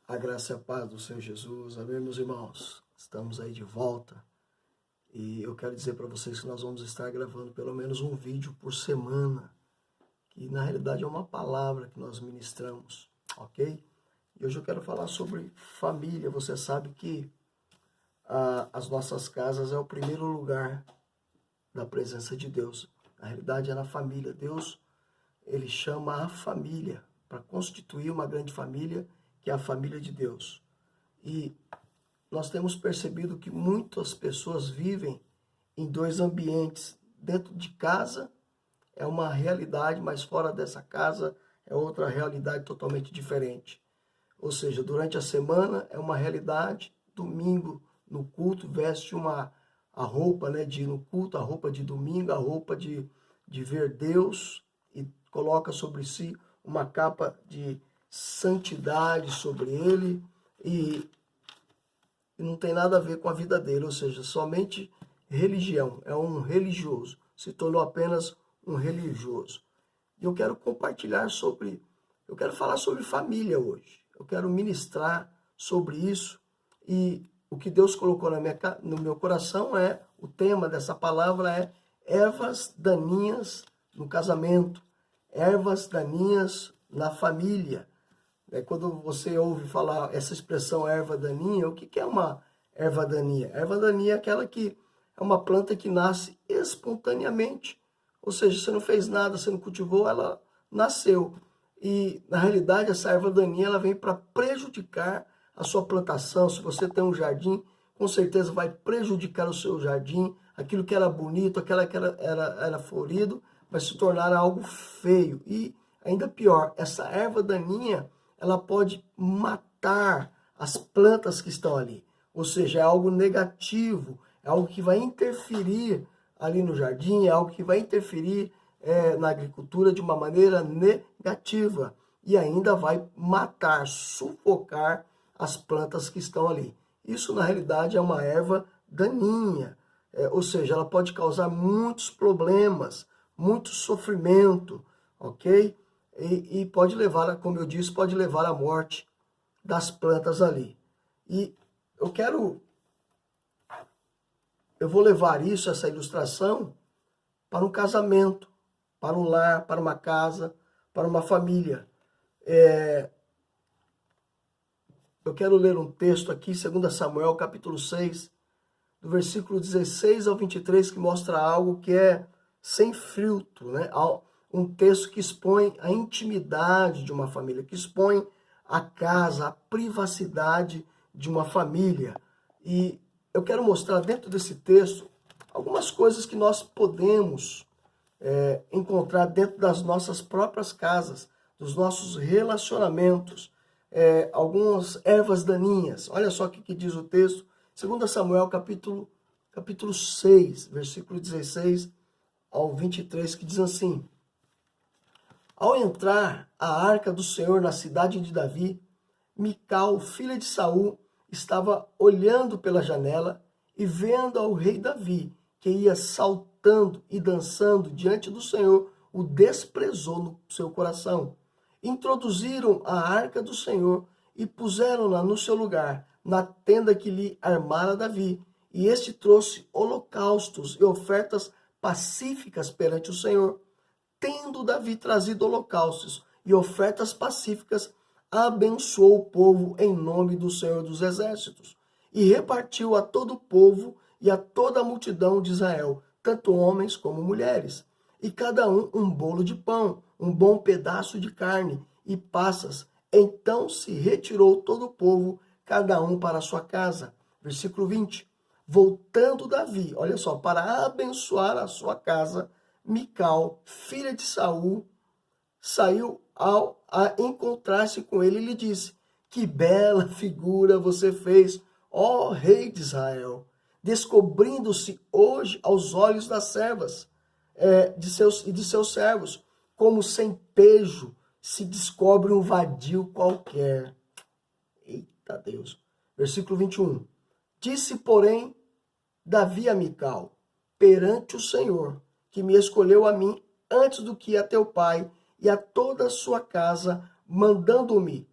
A graça e a paz do Senhor Jesus. Amém, meus irmãos? Estamos aí de volta. E eu quero dizer para vocês que nós vamos estar gravando pelo menos um vídeo por semana. Que na realidade é uma palavra que nós ministramos, ok? E hoje eu quero falar sobre família. Você sabe que as nossas casas é o primeiro lugar da presença de Deus. Na realidade é na família. Deus, ele chama a família para constituir uma grande família, que é a família de Deus. E nós temos percebido que muitas pessoas vivem em dois ambientes. Dentro de casa é uma realidade, mas fora dessa casa é outra realidade totalmente diferente. Ou seja, durante a semana é uma realidade, domingo no culto veste a roupa, né, de ir no culto, a roupa de domingo, a roupa de ver Deus e coloca sobre si uma capa de santidade sobre ele e não tem nada a ver com a vida dele, ou seja, somente religião, é um religioso, se tornou apenas um religioso. E eu quero eu quero falar sobre família hoje, eu quero ministrar sobre isso e o que Deus colocou no meu coração o tema dessa palavra é ervas daninhas no casamento, ervas daninhas na família. Quando você ouve falar essa expressão erva daninha, o que é uma erva daninha? Erva daninha é aquela que é uma planta que nasce espontaneamente. Ou seja, você não fez nada, você não cultivou, ela nasceu. E, na realidade, essa erva daninha ela vem para prejudicar a sua plantação. Se você tem um jardim, com certeza vai prejudicar o seu jardim. Aquilo que era bonito, aquela que era florido, vai se tornar algo feio. E, ainda pior, essa erva daninha ela pode matar as plantas que estão ali. Ou seja, é algo negativo, é algo que vai interferir ali no jardim, é algo que vai interferir na agricultura de uma maneira negativa. E ainda vai matar, sufocar as plantas que estão ali. Isso, na realidade, é uma erva daninha. Ou seja, ela pode causar muitos problemas, muito sofrimento, ok? E pode levar, como eu disse, pode levar à morte das plantas ali. E eu vou levar essa ilustração, para um casamento, para um lar, para uma casa, para uma família. Eu quero ler um texto aqui, 2 Samuel, capítulo 6, do versículo 16 ao 23, que mostra algo que é sem filtro, né? Um texto que expõe a intimidade de uma família, que expõe a casa, a privacidade de uma família. E eu quero mostrar dentro desse texto algumas coisas que nós podemos encontrar dentro das nossas próprias casas, dos nossos relacionamentos, algumas ervas daninhas. Olha só o que diz o texto, 2 Samuel, capítulo 6, versículo 16 ao 23, que diz assim: Ao entrar a arca do Senhor na cidade de Davi, Mical, filha de Saul, estava olhando pela janela e vendo ao rei Davi, que ia saltando e dançando diante do Senhor, o desprezou no seu coração. Introduziram a arca do Senhor e puseram-na no seu lugar, na tenda que lhe armara Davi. E este trouxe holocaustos e ofertas pacíficas perante o Senhor. Tendo Davi trazido holocaustos e ofertas pacíficas, abençoou o povo em nome do Senhor dos Exércitos, e repartiu a todo o povo e a toda a multidão de Israel, tanto homens como mulheres, e cada um bolo de pão, um bom pedaço de carne e passas. Então se retirou todo o povo, cada um para a sua casa. Versículo 20. Voltando Davi, olha só, para abençoar a sua casa, Mical, filha de Saul, saiu a encontrar-se com ele e lhe disse: Que bela figura você fez, ó rei de Israel, descobrindo-se hoje aos olhos das servas de seus servos, como sem pejo se descobre um vadio qualquer. Eita Deus. Versículo 21. Disse, porém, Davi a Mical: perante o Senhor, que me escolheu a mim antes do que a teu pai e a toda a sua casa, mandando-me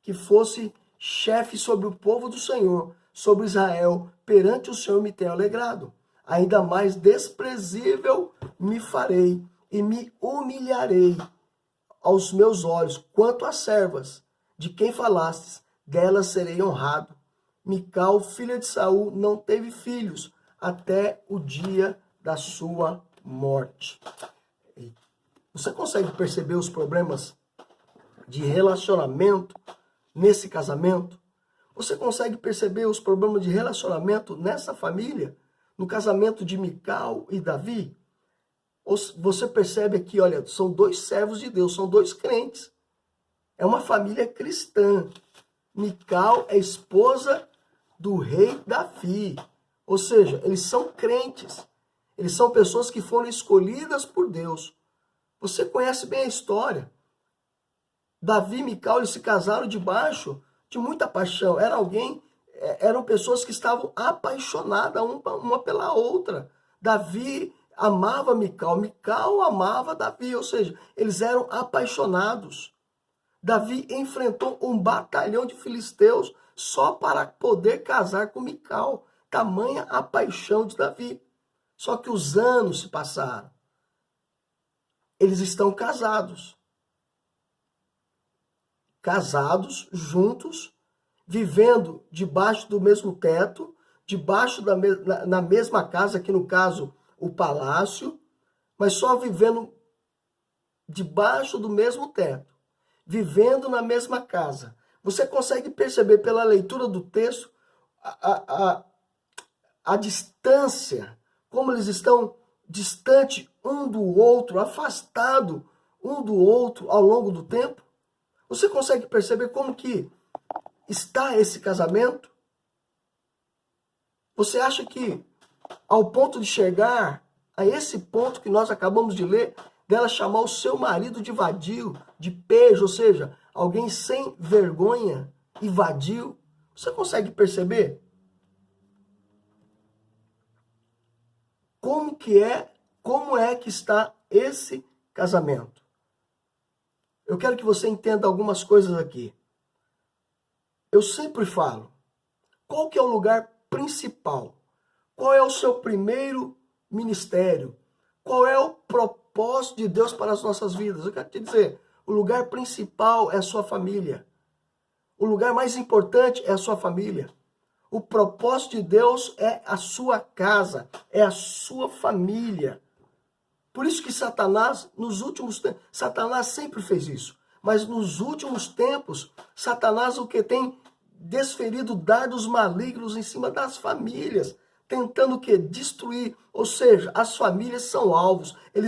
que fosse chefe sobre o povo do Senhor, sobre Israel, perante o Senhor me tenho alegrado. Ainda mais desprezível me farei e me humilharei aos meus olhos, quanto às servas, de quem falastes, delas serei honrado. Mical, filha de Saul, não teve filhos, até o dia da sua morte. Você consegue perceber os problemas de relacionamento nesse casamento? Você consegue perceber os problemas de relacionamento nessa família? No casamento de Mical e Davi? Você percebe aqui, olha, são dois servos de Deus, são dois crentes. É uma família cristã. Mical é esposa do rei Davi. Ou seja, eles são crentes. Eles são pessoas que foram escolhidas por Deus. Você conhece bem a história. Davi e Mical, eles se casaram debaixo de muita paixão. Eram pessoas que estavam apaixonadas uma pela outra. Davi amava Mical, Mical amava Davi, ou seja, eles eram apaixonados. Davi enfrentou um batalhão de filisteus só para poder casar com Mical. Tamanha a paixão de Davi. Só que os anos se passaram. Eles estão casados. Casados, juntos, vivendo debaixo do mesmo teto, na mesma casa, aqui no caso, o palácio, mas só vivendo debaixo do mesmo teto, vivendo na mesma casa. Você consegue perceber pela leitura do texto a distância, como eles estão distantes um do outro, afastados um do outro ao longo do tempo? Você consegue perceber como que está esse casamento? Você acha que ao ponto de chegar a esse ponto que nós acabamos de ler, dela chamar o seu marido de vadio, de pejo, ou seja, alguém sem vergonha e vadio, você consegue perceber? Como é que está esse casamento? Eu quero que você entenda algumas coisas aqui. Eu sempre falo, qual que é o lugar principal? Qual é o seu primeiro ministério? Qual é o propósito de Deus para as nossas vidas? Eu quero te dizer, o lugar principal é a sua família. O lugar mais importante é a sua família. O propósito de Deus é a sua casa, é a sua família. Por isso que Satanás, nos últimos tempos, Satanás sempre fez isso. Mas nos últimos tempos, Satanás o que tem desferido dardos malignos em cima das famílias, tentando o quê? Destruir. Ou seja, as famílias são alvos. Ele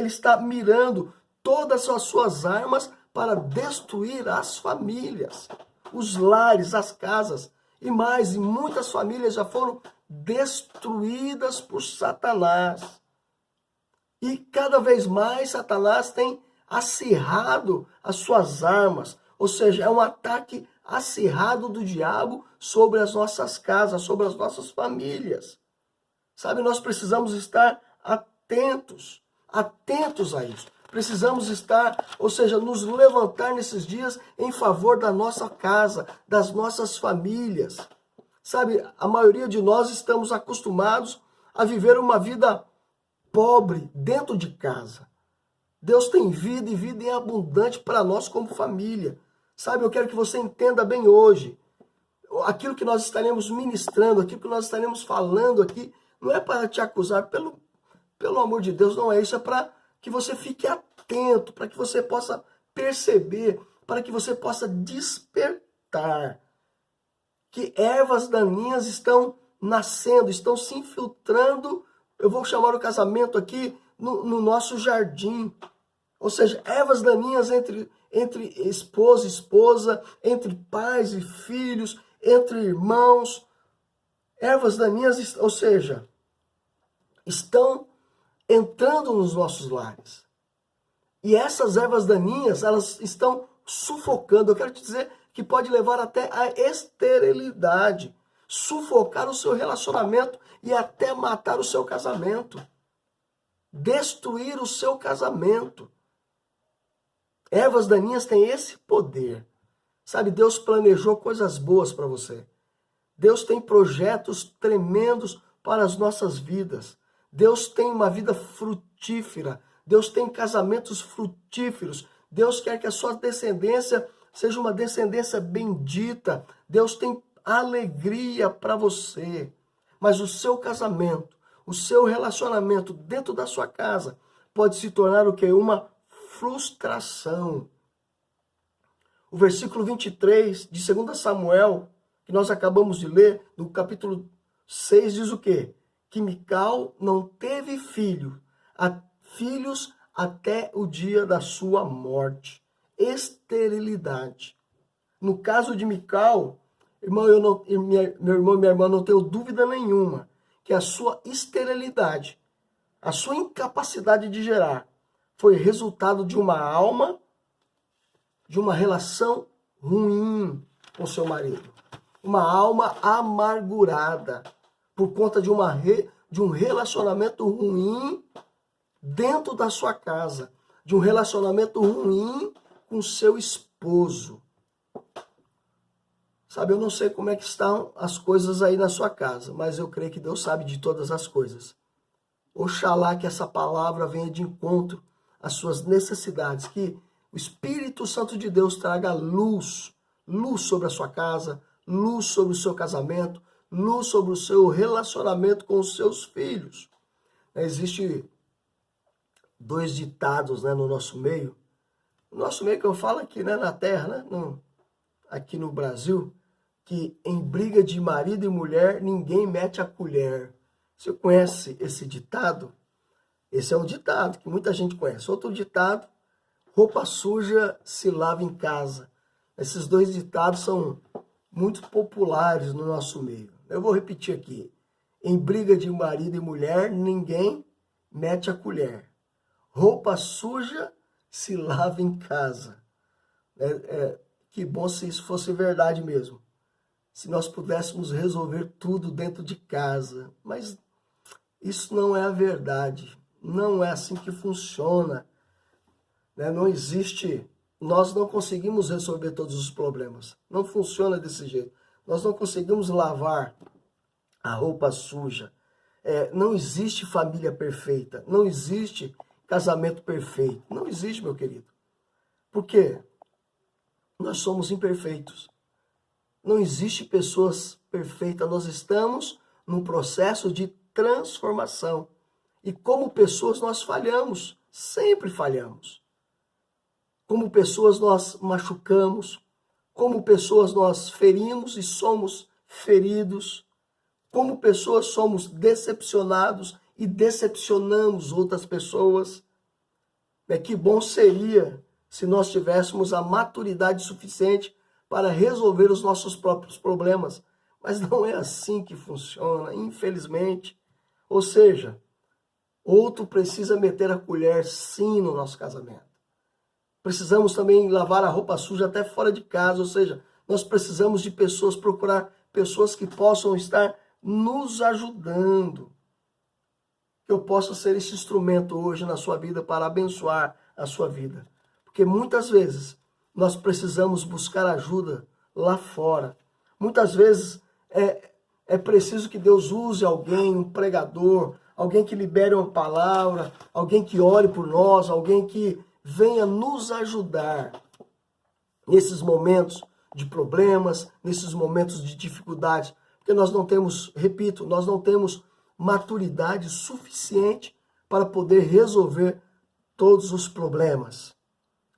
está mirando todas as suas armas para destruir as famílias, os lares, as casas. E mais, e muitas famílias já foram destruídas por Satanás. E cada vez mais Satanás tem acirrado as suas armas. Ou seja, é um ataque acirrado do diabo sobre as nossas casas, sobre as nossas famílias. Sabe, nós precisamos estar atentos a isso. Precisamos estar, ou seja, nos levantar nesses dias em favor da nossa casa, das nossas famílias. Sabe, a maioria de nós estamos acostumados a viver uma vida pobre dentro de casa. Deus tem vida e vida em abundante para nós como família. Sabe, eu quero que você entenda bem hoje. Aquilo que nós estaremos ministrando, aquilo que nós estaremos falando aqui, não é para te acusar, pelo amor de Deus, não é isso. É para que você fique atento, para que você possa perceber, para que você possa despertar. Que ervas daninhas estão nascendo, estão se infiltrando. Eu vou chamar o casamento aqui no nosso jardim. Ou seja, ervas daninhas entre esposa e esposa, entre pais e filhos, entre irmãos. Ervas daninhas, ou seja, estão entrando nos nossos lares. E essas ervas daninhas, elas estão sufocando. Eu quero te dizer que pode levar até a esterilidade, sufocar o seu relacionamento e até matar o seu casamento. Destruir o seu casamento. Ervas daninhas têm esse poder. Sabe, Deus planejou coisas boas para você. Deus tem projetos tremendos para as nossas vidas. Deus tem uma vida frutífera. Deus tem casamentos frutíferos. Deus quer que a sua descendência seja uma descendência bendita. Deus tem alegria para você. Mas o seu casamento, o seu relacionamento dentro da sua casa pode se tornar o quê? Uma frustração. O versículo 23 de 2 Samuel, que nós acabamos de ler, no capítulo 6, diz o quê? Que Mical não teve filhos até o dia da sua morte. Esterilidade. No caso de Mical, meu irmão e minha irmã, não tenho dúvida nenhuma que a sua esterilidade, a sua incapacidade de gerar, foi resultado de uma alma, de uma relação ruim com seu marido. Uma alma amargurada por conta de um relacionamento ruim dentro da sua casa, de um relacionamento ruim com seu esposo. Sabe, eu não sei como é que estão as coisas aí na sua casa, mas eu creio que Deus sabe de todas as coisas. Oxalá que essa palavra venha de encontro às suas necessidades, que o Espírito Santo de Deus traga luz sobre a sua casa, luz sobre o seu casamento, luz sobre o seu relacionamento com os seus filhos. Existem 2 ditados, no nosso meio. No nosso meio que eu falo aqui, na terra, aqui no Brasil, que em briga de marido e mulher, ninguém mete a colher. Você conhece esse ditado? Esse é um ditado que muita gente conhece. Outro ditado, roupa suja se lava em casa. Esses 2 ditados são muito populares no nosso meio. Eu vou repetir aqui. Em briga de marido e mulher, ninguém mete a colher. Roupa suja se lava em casa. Que bom se isso fosse verdade mesmo. Se nós pudéssemos resolver tudo dentro de casa. Mas isso não é a verdade. Não é assim que funciona. Não existe... Nós não conseguimos resolver todos os problemas. Não funciona desse jeito. Nós não conseguimos lavar a roupa suja. Não existe família perfeita. Não existe casamento perfeito. Não existe, meu querido. Por quê? Nós somos imperfeitos. Não existe pessoas perfeitas. Nós estamos num processo de transformação. E como pessoas nós falhamos. Sempre falhamos. Como pessoas nós machucamos, como pessoas nós ferimos e somos feridos, como pessoas somos decepcionados e decepcionamos outras pessoas. Que bom seria se nós tivéssemos a maturidade suficiente para resolver os nossos próprios problemas. Mas não é assim que funciona, infelizmente. Ou seja, outro precisa meter a colher sim no nosso casamento. Precisamos também lavar a roupa suja até fora de casa, ou seja, nós precisamos de pessoas, procurar pessoas que possam estar nos ajudando. Que eu possa ser esse instrumento hoje na sua vida para abençoar a sua vida. Porque muitas vezes nós precisamos buscar ajuda lá fora. Muitas vezes é preciso que Deus use alguém, um pregador, alguém que libere uma palavra, alguém que ore por nós, alguém que venha nos ajudar nesses momentos de problemas, nesses momentos de dificuldade, porque nós não temos, repito, nós não temos maturidade suficiente para poder resolver todos os problemas.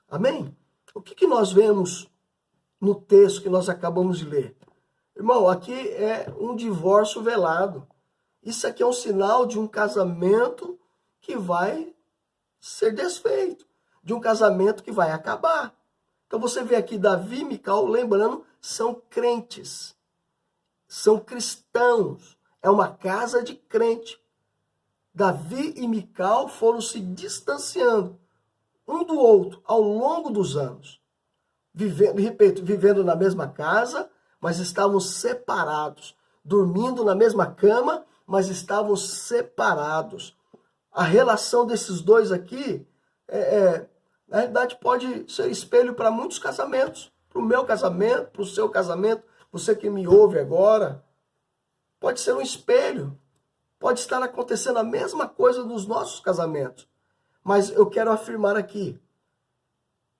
Amém? O que nós vemos no texto que nós acabamos de ler? Irmão, aqui é um divórcio velado. Isso aqui é um sinal de um casamento que vai ser desfeito. De um casamento que vai acabar. Então você vê aqui Davi e Mical, lembrando, são crentes. São cristãos. É uma casa de crente. Davi e Mical foram se distanciando um do outro ao longo dos anos. Vivendo na mesma casa, mas estavam separados. Dormindo na mesma cama, mas estavam separados. A relação desses dois aqui na realidade pode ser espelho para muitos casamentos. para o meu casamento, para o seu casamento, você que me ouve agora, pode ser um espelho. Pode estar acontecendo a mesma coisa nos nossos casamentos. Mas eu quero afirmar aqui,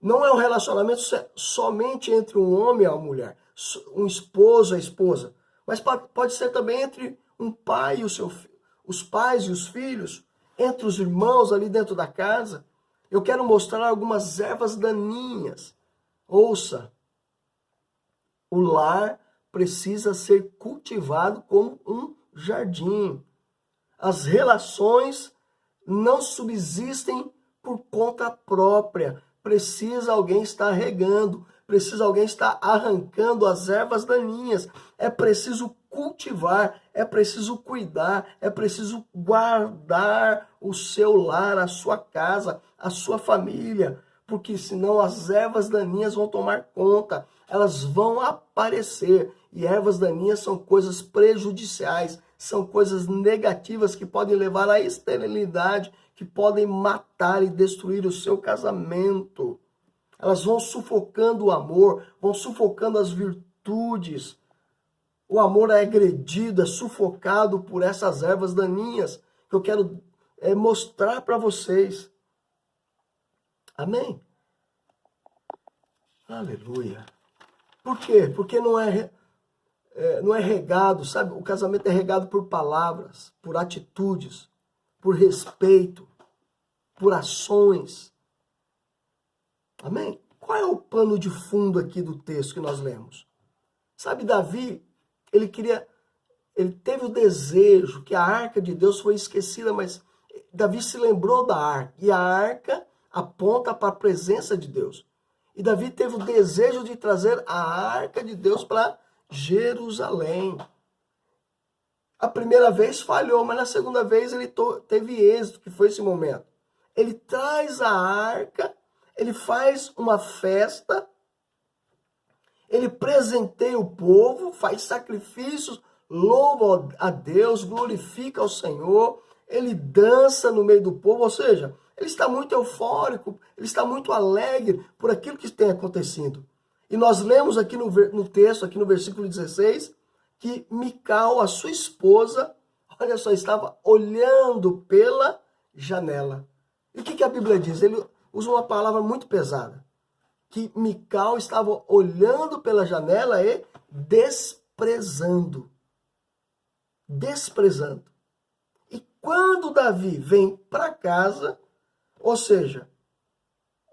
não é um relacionamento somente entre um homem e uma mulher, um esposo e a esposa, mas pode ser também entre um pai e os pais e os filhos, entre os irmãos ali dentro da casa. Eu quero mostrar algumas ervas daninhas. Ouça, o lar precisa ser cultivado como um jardim. As relações não subsistem por conta própria. Precisa alguém estar regando, precisa alguém estar arrancando as ervas daninhas. É preciso cultivar, é preciso cuidar, é preciso guardar o seu lar, a sua casa, a sua família, porque senão as ervas daninhas vão tomar conta, elas vão aparecer. E ervas daninhas são coisas prejudiciais, são coisas negativas que podem levar à esterilidade, que podem matar e destruir o seu casamento. Elas vão sufocando o amor, vão sufocando as virtudes. O amor é agredido, é sufocado por essas ervas daninhas que eu quero mostrar para vocês. Amém? Aleluia. Por quê? Porque não é regado, sabe? O casamento é regado por palavras, por atitudes, por respeito, por ações. Amém? Qual é o pano de fundo aqui do texto que nós lemos? Sabe, Davi, ele teve o desejo que a arca de Deus foi esquecida, mas Davi se lembrou da arca, e a arca aponta para a presença de Deus. E Davi teve o desejo de trazer a arca de Deus para Jerusalém. A primeira vez falhou, mas na segunda vez ele teve êxito, que foi esse momento. Ele traz a arca, ele faz uma festa, ele presenteia o povo, faz sacrifícios, louva a Deus, glorifica ao Senhor, ele dança no meio do povo, ou seja, ele está muito eufórico, ele está muito alegre por aquilo que tem acontecido. E nós lemos aqui no texto, aqui no versículo 16, que Mical, a sua esposa, olha só, estava olhando pela janela. E o que a Bíblia diz? Ele usa uma palavra muito pesada. Que Mical estava olhando pela janela e desprezando. Desprezando. E quando Davi vem para casa, ou seja,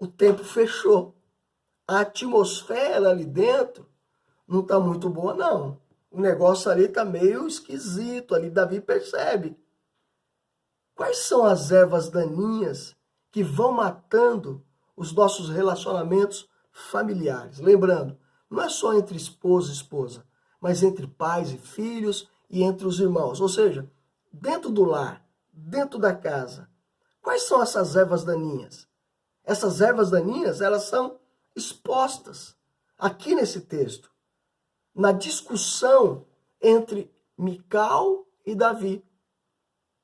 o tempo fechou. A atmosfera ali dentro não está muito boa, não. O negócio ali está meio esquisito. Ali Davi percebe. Quais são as ervas daninhas que vão matando os nossos relacionamentos familiares? Lembrando, não é só entre esposo e esposa, mas entre pais e filhos e entre os irmãos. Ou seja, dentro do lar, dentro da casa. Quais são essas ervas daninhas? Essas ervas daninhas, elas são expostas aqui nesse texto, na discussão entre Mical e Davi.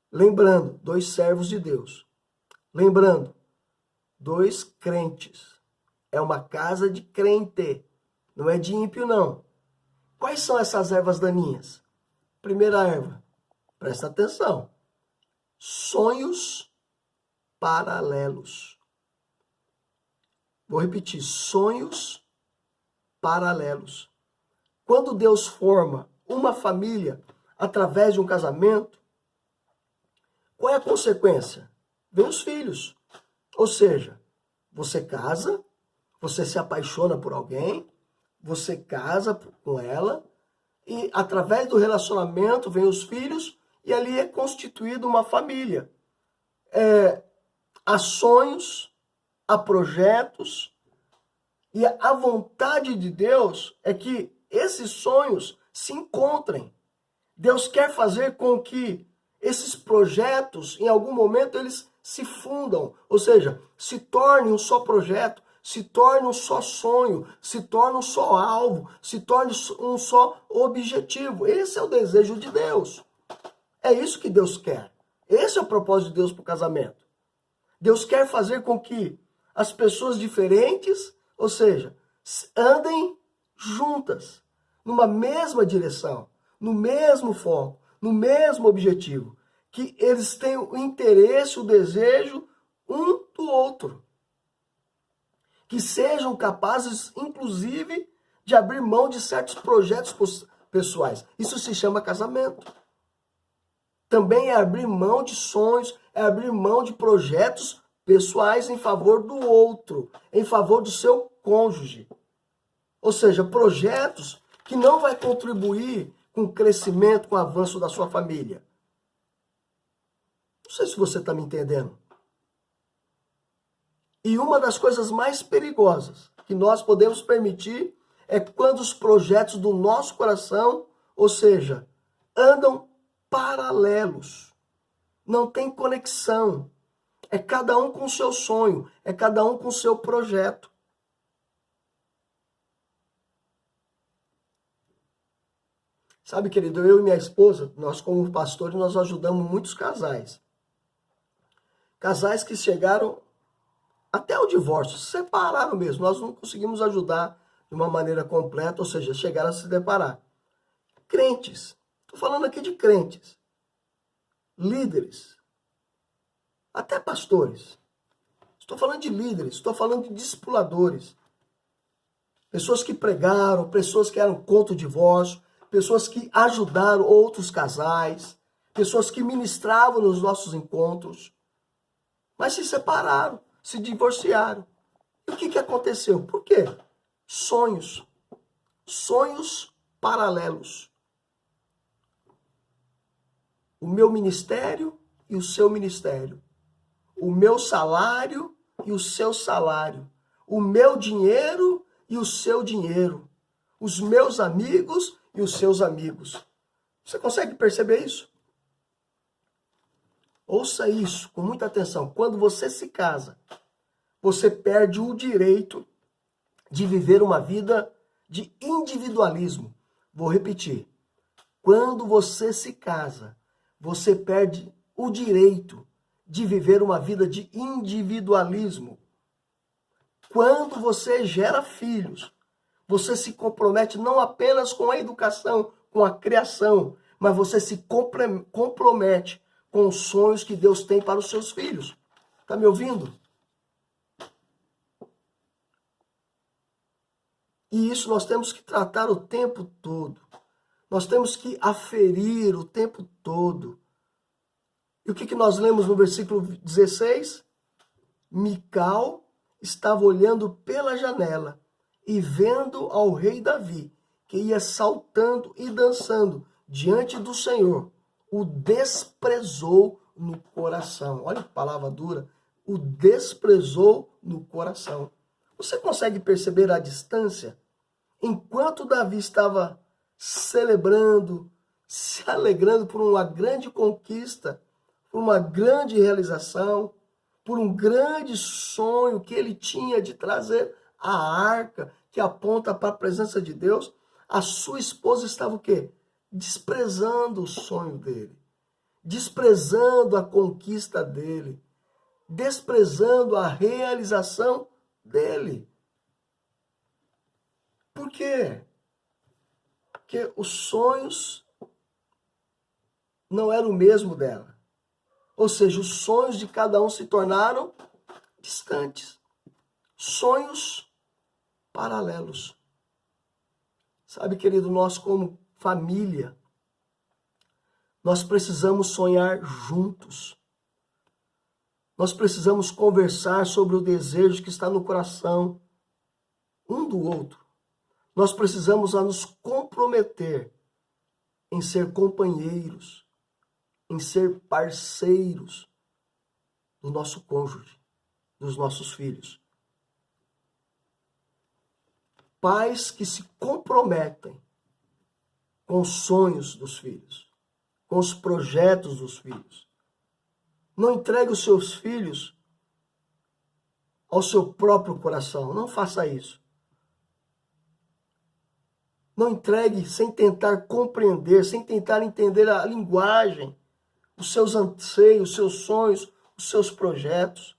Lembrando, 2 servos de Deus. Lembrando, 2 crentes. É uma casa de crente, não é de ímpio, não. Quais são essas ervas daninhas? Primeira erva, presta atenção. Sonhos paralelos. Vou repetir, sonhos paralelos. Quando Deus forma uma família através de um casamento, qual é a consequência? Vem os filhos. Ou seja, você casa, você se apaixona por alguém, você casa com ela, e através do relacionamento vem os filhos, e ali é constituída uma família. Há sonhos, há projetos, e a vontade de Deus é que esses sonhos se encontrem. Deus quer fazer com que esses projetos, em algum momento, eles se fundam, ou seja, se tornem um só projeto, se torne um só sonho, se torne um só alvo, se torne um só objetivo. Esse é o desejo de Deus. É isso que Deus quer. Esse é o propósito de Deus para o casamento. Deus quer fazer com que as pessoas diferentes, ou seja, andem juntas, numa mesma direção, no mesmo foco, no mesmo objetivo, que eles tenham o interesse, o desejo um do outro, que sejam capazes, inclusive, de abrir mão de certos projetos pessoais. Isso se chama casamento. Também é abrir mão de sonhos, é abrir mão de projetos pessoais em favor do outro, em favor do seu cônjuge. Ou seja, projetos que não vai contribuir com o crescimento, com o avanço da sua família. Não sei se você está me entendendo. E uma das coisas mais perigosas que nós podemos permitir é quando os projetos do nosso coração, ou seja, andam paralelos. Não tem conexão. É cada um com o seu sonho, é cada um com o seu projeto. Sabe, querido, eu e minha esposa, nós como pastores, nós ajudamos muitos casais. Casais que chegaram até o divórcio, se separaram mesmo. Nós não conseguimos ajudar de uma maneira completa, ou seja, chegaram a se separar. Crentes, estou falando aqui de crentes, líderes, até pastores. Estou falando de líderes, estou falando de discipuladores. Pessoas que pregaram, pessoas que eram contra o divórcio, pessoas que ajudaram outros casais, pessoas que ministravam nos nossos encontros, mas se separaram, se divorciaram. E o que aconteceu? Por quê? Sonhos paralelos. O meu ministério e o seu ministério. O meu salário e o seu salário. O meu dinheiro e o seu dinheiro. Os meus amigos e os seus amigos. Você consegue perceber isso? Ouça isso com muita atenção. Quando você se casa, você perde o direito de viver uma vida de individualismo. Vou repetir. Quando você se casa, você perde o direito de viver uma vida de individualismo. Quando você gera filhos, você se compromete não apenas com a educação, com a criação, mas você se compromete com os sonhos que Deus tem para os seus filhos. Está me ouvindo? E isso nós temos que tratar o tempo todo. Nós temos que aferir o tempo todo. E o que nós lemos no versículo 16? Mical estava olhando pela janela e vendo ao rei Davi, que ia saltando e dançando diante do Senhor, o desprezou no coração. Olha que palavra dura. O desprezou no coração. Você consegue perceber a distância? Enquanto Davi estava celebrando, se alegrando por uma grande conquista, por uma grande realização, por um grande sonho que ele tinha de trazer a arca que aponta para a presença de Deus, a sua esposa estava o quê? Desprezando o sonho dele, desprezando a conquista dele, desprezando a realização dele. Por quê? Porque os sonhos não eram o mesmo dela. Ou seja, os sonhos de cada um se tornaram distantes. Sonhos paralelos. Sabe, querido, nós como família, nós precisamos sonhar juntos. Nós precisamos conversar sobre o desejo que está no coração um do outro. Nós precisamos nos comprometer em ser companheiros, em ser parceiros do nosso cônjuge, dos nossos filhos. Pais que se comprometem com os sonhos dos filhos, com os projetos dos filhos. Não entregue os seus filhos ao seu próprio coração. Não faça isso. Não entregue sem tentar compreender, sem tentar entender a linguagem, os seus anseios, os seus sonhos, os seus projetos.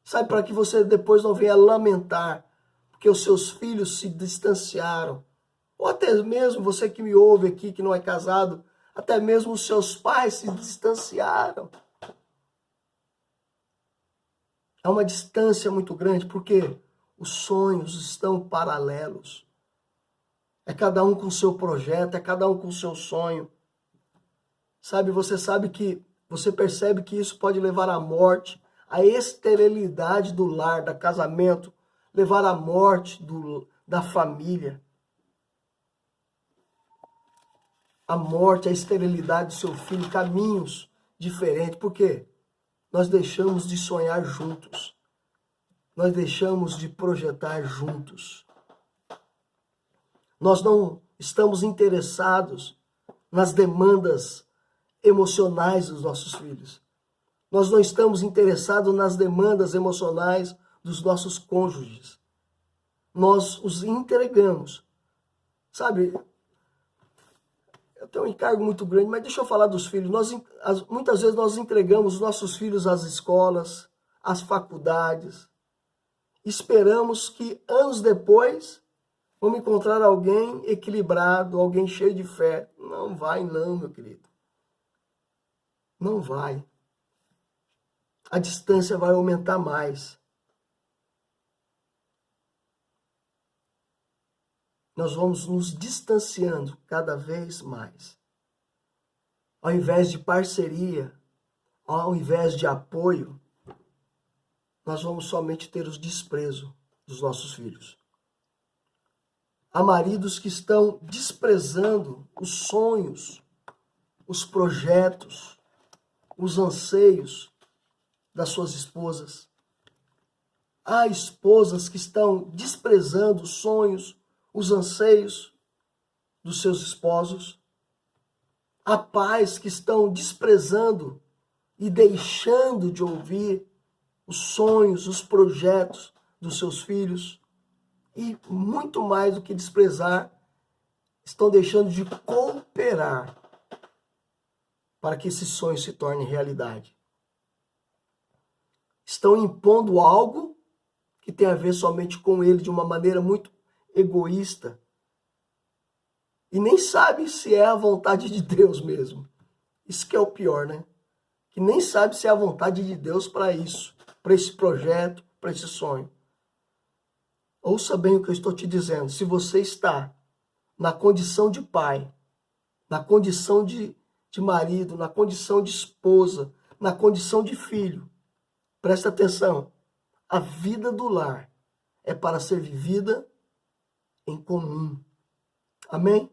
Sabe, para que você depois não venha lamentar. porque os seus filhos se distanciaram. Ou até mesmo você que me ouve aqui, que não é casado, até mesmo os seus pais se distanciaram. Há uma distância muito grande, porque os sonhos estão paralelos. É cada um com o seu projeto, é cada um com o seu sonho. Você percebe que isso pode levar à morte, à esterilidade do lar, do casamento, levar à morte da família. A morte, a esterilidade do seu filho, caminhos diferentes. Por quê? Nós deixamos de sonhar juntos. Nós deixamos de projetar juntos. Nós não estamos interessados nas demandas emocionais dos nossos filhos. Nós não estamos interessados nas demandas emocionais dos nossos cônjuges. Nós os entregamos. Sabe, eu tenho um encargo muito grande, mas deixa eu falar dos filhos. Muitas vezes nós entregamos os nossos filhos às escolas, às faculdades. Esperamos que anos depois vamos encontrar alguém equilibrado, alguém cheio de fé. Não vai não, meu querido. Não vai. A distância vai aumentar mais. Nós vamos nos distanciando cada vez mais. Ao invés de parceria, ao invés de apoio, nós vamos somente ter os desprezos dos nossos filhos. Há maridos que estão desprezando os sonhos, os projetos, os anseios das suas esposas. Há esposas que estão desprezando os sonhos, os anseios dos seus esposos. Há pais que estão desprezando e deixando de ouvir os sonhos, os projetos dos seus filhos. E muito mais do que desprezar, estão deixando de cooperar para que esses sonhos se tornem realidade. Estão impondo algo que tem a ver somente com ele de uma maneira muito egoísta. E nem sabe se é a vontade de Deus mesmo. Isso que é o pior, né? Que nem sabe se é a vontade de Deus para isso, para esse projeto, para esse sonho. Ouça bem o que eu estou te dizendo. Se você está na condição de pai, na condição de marido, na condição de esposa, na condição de filho, presta atenção. A vida do lar é para ser vivida em comum. Amém?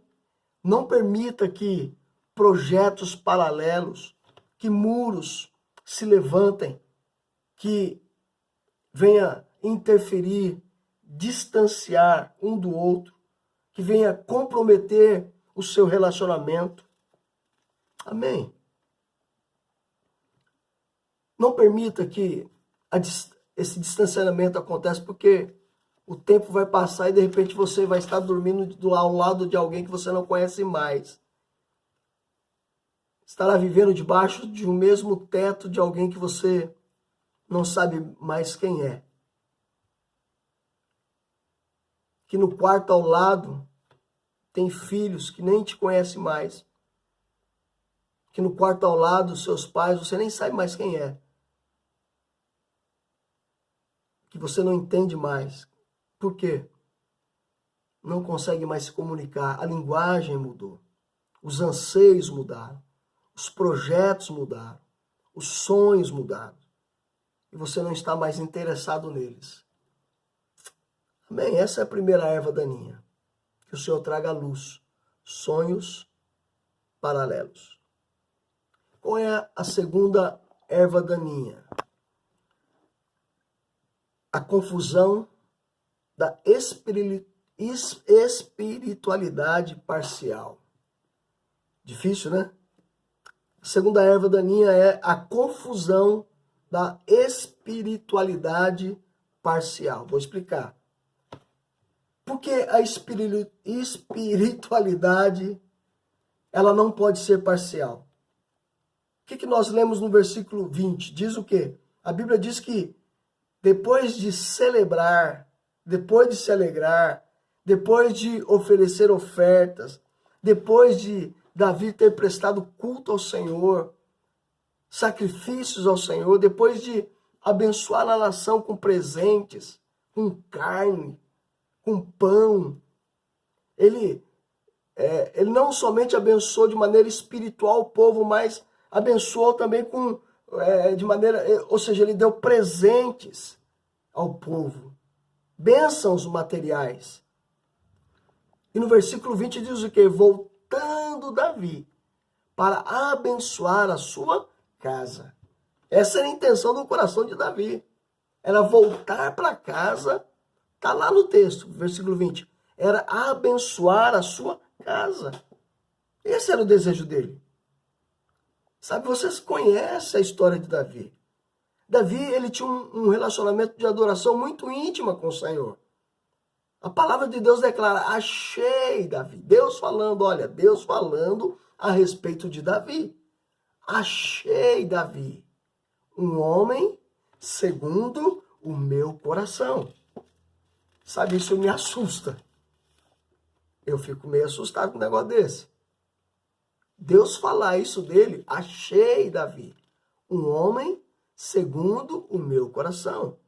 Não permita que projetos paralelos, que muros se levantem, que venha interferir, distanciar um do outro, que venha comprometer o seu relacionamento. Amém? Não permita que esse distanciamento aconteça, porque o tempo vai passar e de repente você vai estar dormindo ao lado de alguém que você não conhece mais. Estará vivendo debaixo de um mesmo teto de alguém que você não sabe mais quem é. Que no quarto ao lado tem filhos que nem te conhecem mais. Que no quarto ao lado dos seus pais você nem sabe mais quem é. Que você não entende mais. Por quê? Não consegue mais se comunicar. A linguagem mudou. Os anseios mudaram. Os projetos mudaram. Os sonhos mudaram. E você não está mais interessado neles. Amém? Essa é a primeira erva daninha. Que o Senhor traga à luz. Sonhos paralelos. Qual é a segunda erva daninha? A confusão da espiritualidade parcial. Difícil, né? A segunda erva daninha é a confusão da espiritualidade parcial. Vou explicar. Porque a espiritualidade, ela não pode ser parcial. O que nós lemos no versículo 20? Diz o quê? A Bíblia diz que depois de celebrar depois de se alegrar, depois de oferecer ofertas, depois de Davi ter prestado culto ao Senhor, sacrifícios ao Senhor, depois de abençoar a nação com presentes, com carne, com pão, ele não somente abençoou de maneira espiritual o povo, mas abençoou também ou seja, ele deu presentes ao povo, bênçãos materiais. E no versículo 20 diz o quê? Voltando Davi para abençoar a sua casa. Essa era a intenção do coração de Davi. Era voltar para casa, está lá no texto, versículo 20. Era abençoar a sua casa. Esse era o desejo dele. Sabe, vocês conhecem a história de Davi. Davi, ele tinha um relacionamento de adoração muito íntima com o Senhor. A palavra de Deus declara, achei Davi. Deus falando a respeito de Davi. Achei Davi, um homem segundo o meu coração. Sabe, isso me assusta. Eu fico meio assustado com um negócio desse. Deus falar isso dele, achei Davi, um homem segundo o meu coração.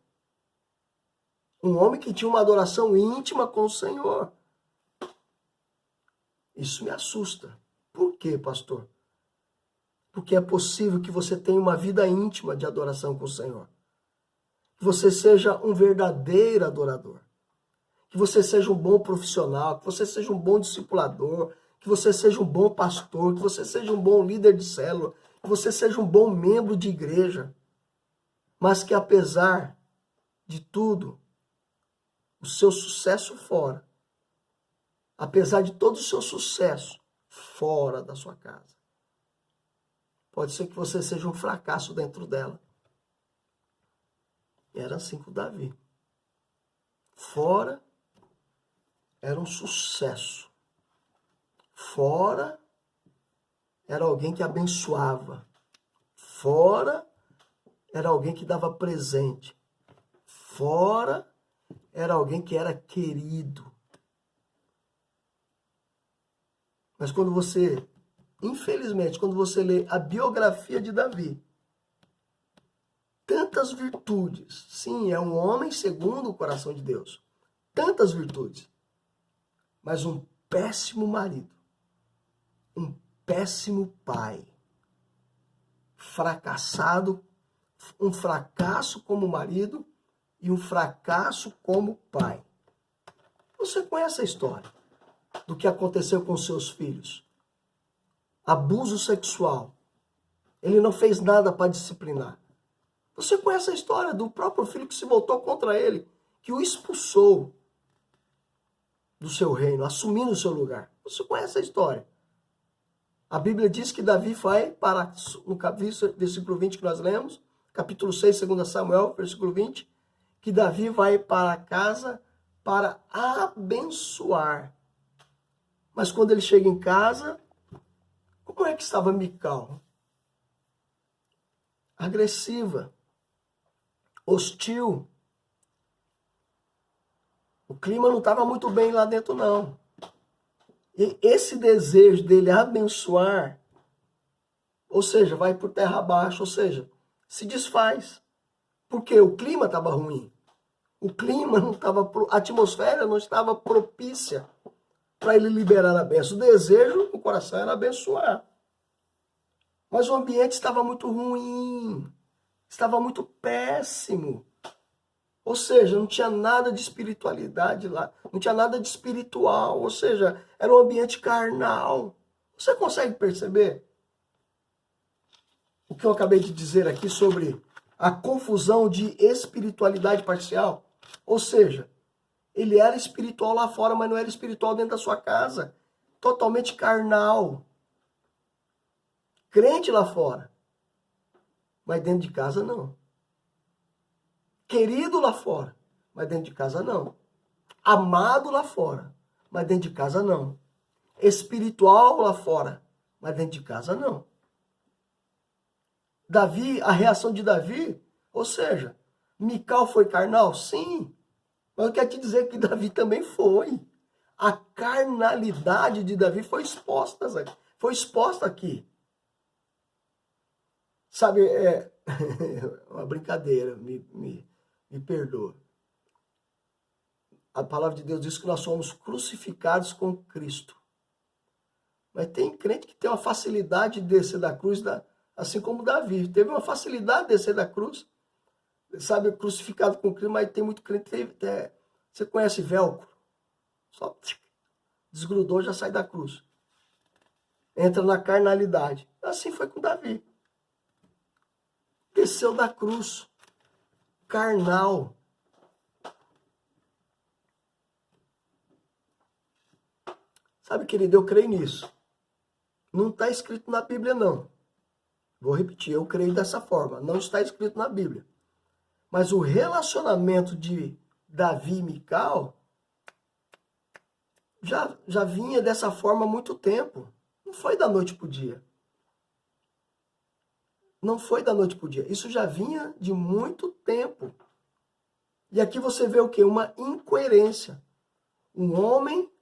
Um homem que tinha uma adoração íntima com o Senhor. Isso me assusta. Por quê, pastor? Porque é possível que você tenha uma vida íntima de adoração com o Senhor. Que você seja um verdadeiro adorador. Que você seja um bom profissional, que você seja um bom discipulador, que você seja um bom pastor, que você seja um bom líder de célula, que você seja um bom membro de igreja. Mas que apesar de tudo, o seu sucesso fora, apesar de todo o seu sucesso fora da sua casa, pode ser que você seja um fracasso dentro dela. E era assim com Davi. Fora era um sucesso. Fora era alguém que abençoava. Fora era alguém que dava presente. Fora era alguém que era querido. Mas quando você, infelizmente, quando você lê a biografia de Davi, tantas virtudes. Sim, é um homem segundo o coração de Deus. Tantas virtudes. Mas um péssimo marido. Um péssimo pai. Fracassado. Um fracasso como marido e um fracasso como pai. Você conhece a história do que aconteceu com seus filhos? Abuso sexual. Ele não fez nada para disciplinar. Você conhece a história do próprio filho que se voltou contra ele, que o expulsou do seu reino, assumindo o seu lugar. Você conhece a história. A Bíblia diz que Davi vai para, no versículo 20 que nós lemos, capítulo 6, 2 Samuel, versículo 20, que Davi vai para casa para abençoar. Mas quando ele chega em casa, como é que estava Mical? Agressiva, hostil. O clima não estava muito bem lá dentro, não. E esse desejo dele abençoar, ou seja, vai por terra abaixo, ou seja, se desfaz. Porque o clima estava ruim. O clima não estava, a atmosfera não estava propícia para ele liberar a bênção. O desejo no coração era abençoar. Mas o ambiente estava muito ruim. Estava muito péssimo. Ou seja, não tinha nada de espiritualidade lá. Não tinha nada de espiritual. Ou seja, era um ambiente carnal. Você consegue perceber o que eu acabei de dizer aqui sobre a confusão de espiritualidade parcial? Ou seja, ele era espiritual lá fora, mas não era espiritual dentro da sua casa. Totalmente carnal. Crente lá fora, mas dentro de casa não. Querido lá fora, mas dentro de casa não. Amado lá fora, mas dentro de casa não. Espiritual lá fora, mas dentro de casa não. Davi, a reação de Davi, ou seja, Mical foi carnal? Sim, Mas eu quero te dizer que Davi também foi. A carnalidade de Davi foi exposta aqui. Sabe, é uma brincadeira, me perdoa. A palavra de Deus diz que nós somos crucificados com Cristo. Mas tem crente que tem uma facilidade de descer da cruz, assim como Davi. Teve uma facilidade de descer da cruz, sabe, crucificado com Cristo, mas tem muito crente que você conhece velcro? Só desgrudou, já sai da cruz. Entra na carnalidade. Assim foi com Davi. Desceu da cruz. Carnal. Sabe, querido, eu creio nisso. Não está escrito na Bíblia, não. Vou repetir, eu creio dessa forma. Não está escrito na Bíblia. Mas o relacionamento de Davi e Mical já vinha dessa forma há muito tempo. Não foi da noite para o dia. Não foi da noite para o dia. Isso já vinha de muito tempo. E aqui você vê o quê? Uma incoerência. Um homem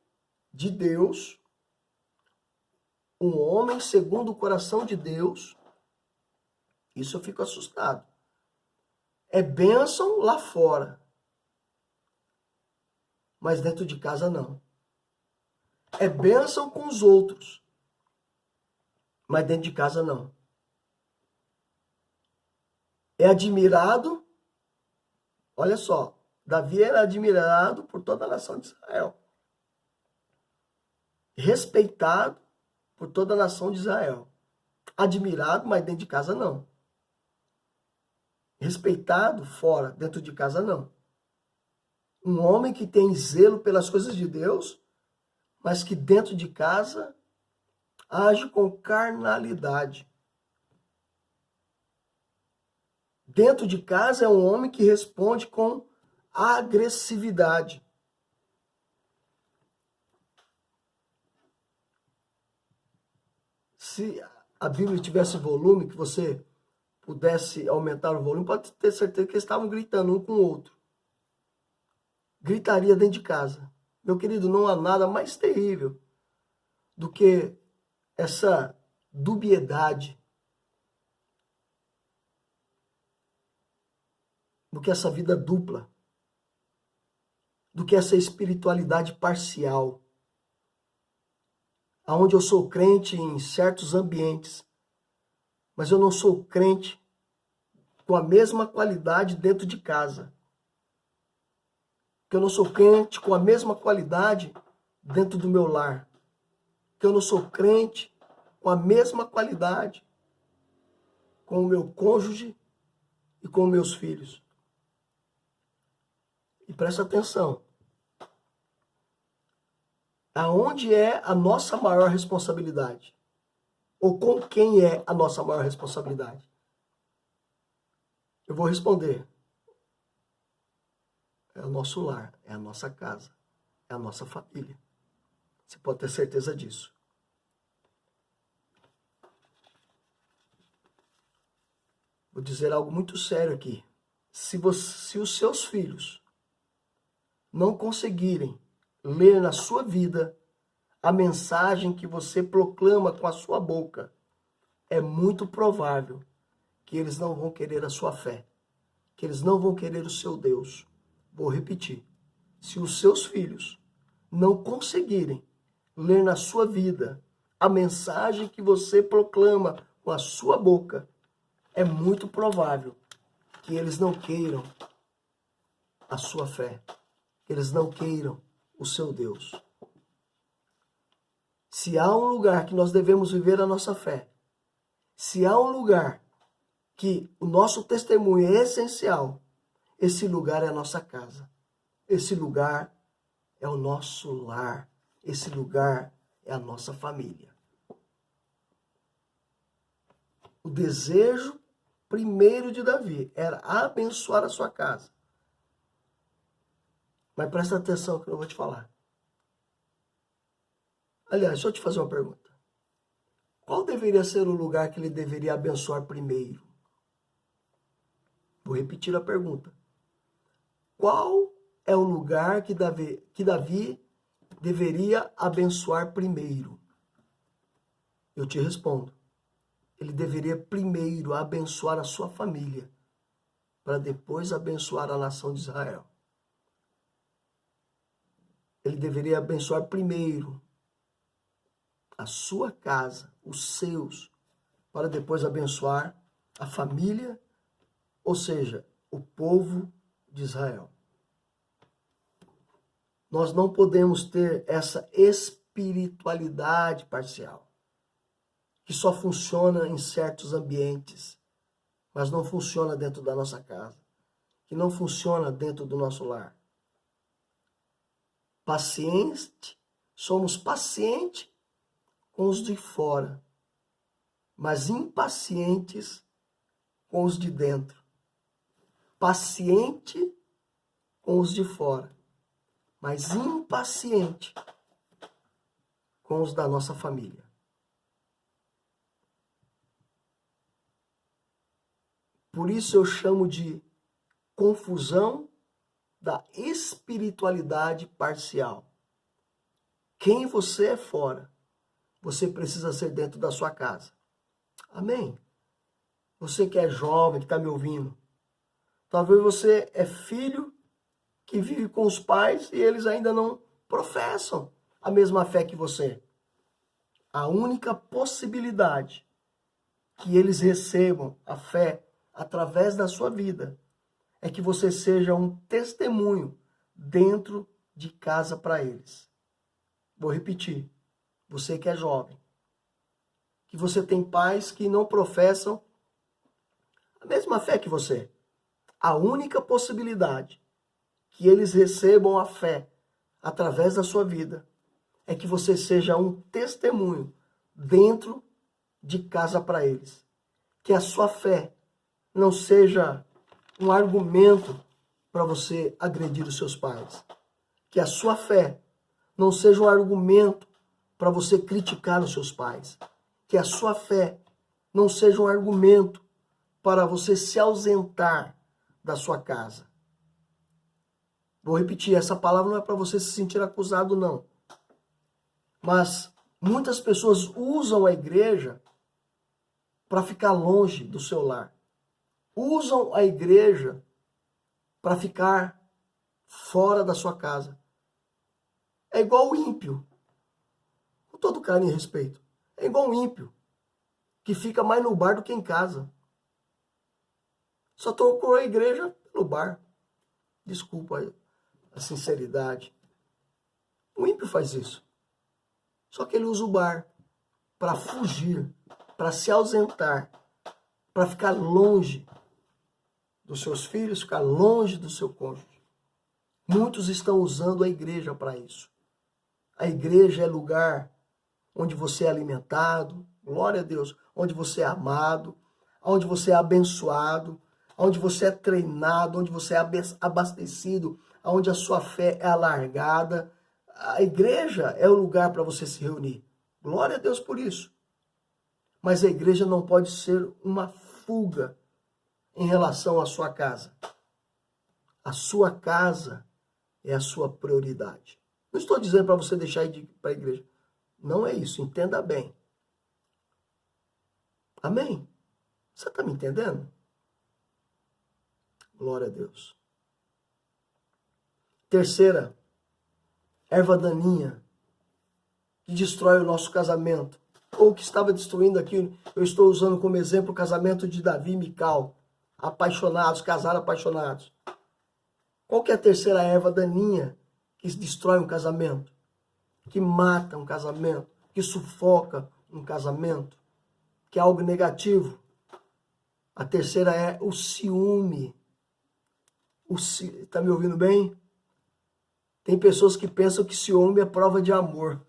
de Deus, um homem segundo o coração de Deus, isso eu fico assustado. É bênção lá fora, mas dentro de casa não. É bênção com os outros, mas dentro de casa não. É admirado, olha só, Davi era admirado por toda a nação de Israel. Respeitado por toda a nação de Israel. Admirado, mas dentro de casa não. Respeitado fora, dentro de casa não. Um homem que tem zelo pelas coisas de Deus, mas que dentro de casa age com carnalidade. Dentro de casa é um homem que responde com agressividade. Se a Bíblia tivesse volume, que você pudesse aumentar o volume, pode ter certeza que eles estavam gritando um com o outro. Gritaria dentro de casa. Meu querido, não há nada mais terrível do que essa dubiedade, do que essa vida dupla, do que essa espiritualidade parcial, aonde eu sou crente em certos ambientes, mas eu não sou crente com a mesma qualidade dentro de casa. Que eu não sou crente com a mesma qualidade dentro do meu lar. Que eu não sou crente com a mesma qualidade com o meu cônjuge e com meus filhos. E presta atenção. Aonde é a nossa maior responsabilidade? Ou com quem é a nossa maior responsabilidade? Eu vou responder. É o nosso lar, é a nossa casa, é a nossa família. Você pode ter certeza disso. Vou dizer algo muito sério aqui. Se os seus filhos não conseguirem ler na sua vida a mensagem que você proclama com a sua boca, é muito provável que eles não vão querer a sua fé, que eles não vão querer o seu Deus. Vou repetir. Se os seus filhos não conseguirem ler na sua vida a mensagem que você proclama com a sua boca, é muito provável que eles não queiram a sua fé, que eles não queiram o seu Deus. Se há um lugar que nós devemos viver a nossa fé, se há um lugar que o nosso testemunho é essencial, esse lugar é a nossa casa. Esse lugar é o nosso lar. Esse lugar é a nossa família. O desejo primeiro de Davi era abençoar a sua casa. Mas presta atenção que eu vou te falar. Aliás, deixa eu te fazer uma pergunta. Qual deveria ser o lugar que ele deveria abençoar primeiro? Vou repetir a pergunta. Qual é o lugar que Davi deveria abençoar primeiro? Eu te respondo. Ele deveria primeiro abençoar a sua família, para depois abençoar a nação de Israel. Ele deveria abençoar primeiro a sua casa, os seus, para depois abençoar a família, ou seja, o povo de Israel. Nós não podemos ter essa espiritualidade parcial, que só funciona em certos ambientes, mas não funciona dentro da nossa casa, que não funciona dentro do nosso lar. Paciente, somos pacientes com os de fora, mas impacientes com os de dentro. Paciente com os de fora, mas impaciente com os da nossa família. Por isso eu chamo de confusão da espiritualidade parcial. Quem você é fora, você precisa ser dentro da sua casa. Amém? Você que é jovem, que está me ouvindo, talvez você é filho que vive com os pais e eles ainda não professam a mesma fé que você. A única possibilidade que eles recebam a fé através da sua vida é que você seja um testemunho dentro de casa para eles. Vou repetir. Você que é jovem, que você tem pais que não professam a mesma fé que você. A única possibilidade que eles recebam a fé através da sua vida é que você seja um testemunho dentro de casa para eles. Que a sua fé não seja um argumento para você agredir os seus pais. Que a sua fé não seja um argumento para você criticar os seus pais. Que a sua fé não seja um argumento para você se ausentar da sua casa. Vou repetir, essa palavra não é para você se sentir acusado, não. Mas muitas pessoas usam a igreja para ficar longe do seu lar. Usam a igreja para ficar fora da sua casa. É igual o ímpio. Com todo carinho e respeito. É igual o ímpio, que fica mais no bar do que em casa. Só tocou a igreja no bar. Desculpa a sinceridade. O ímpio faz isso. Só que ele usa o bar para fugir, para se ausentar, para ficar longe dos seus filhos, ficar longe do seu cônjuge. Muitos estão usando a igreja para isso. A igreja é lugar onde você é alimentado, glória a Deus, onde você é amado, onde você é abençoado, onde você é treinado, onde você é abastecido, onde a sua fé é alargada. A igreja é o lugar para você se reunir. Glória a Deus por isso. Mas a igreja não pode ser uma fuga em relação à sua casa. A sua casa é a sua prioridade. Não estou dizendo para você deixar de ir para a igreja. Não é isso, entenda bem. Amém? Você está me entendendo? Glória a Deus. Terceira, erva daninha, que destrói o nosso casamento. Ou que estava destruindo aqui, eu estou usando como exemplo o casamento de Davi e Mical. Apaixonados, casaram apaixonados. Qual que é a terceira erva daninha que destrói um casamento? Que mata um casamento? Que sufoca um casamento? Que é algo negativo? A terceira é o ciúme. Tá me ouvindo bem? Tem pessoas que pensam que ciúme é prova de amor.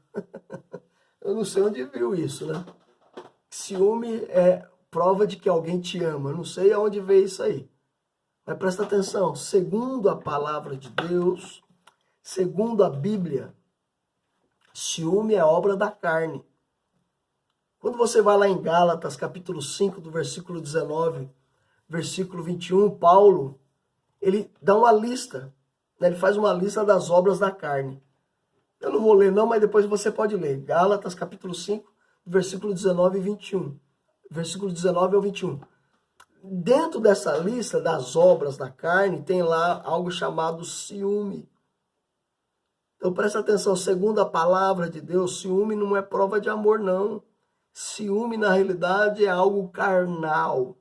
Eu não sei onde viu isso, né? Ciúme é prova de que alguém te ama. Eu não sei aonde veio isso aí. Mas presta atenção. Segundo a palavra de Deus, segundo a Bíblia, ciúme é obra da carne. Quando você vai lá em Gálatas, capítulo 5, do versículo 19, versículo 21, Paulo, ele dá uma lista Ele faz uma lista das obras da carne. Eu não vou ler não, mas depois você pode ler. Gálatas capítulo 5, versículo 19 e 21. Versículo 19 ao 21. Dentro dessa lista das obras da carne, tem lá algo chamado ciúme. Então presta atenção, segundo a palavra de Deus, ciúme não é prova de amor, não. Ciúme, na realidade, é algo carnal.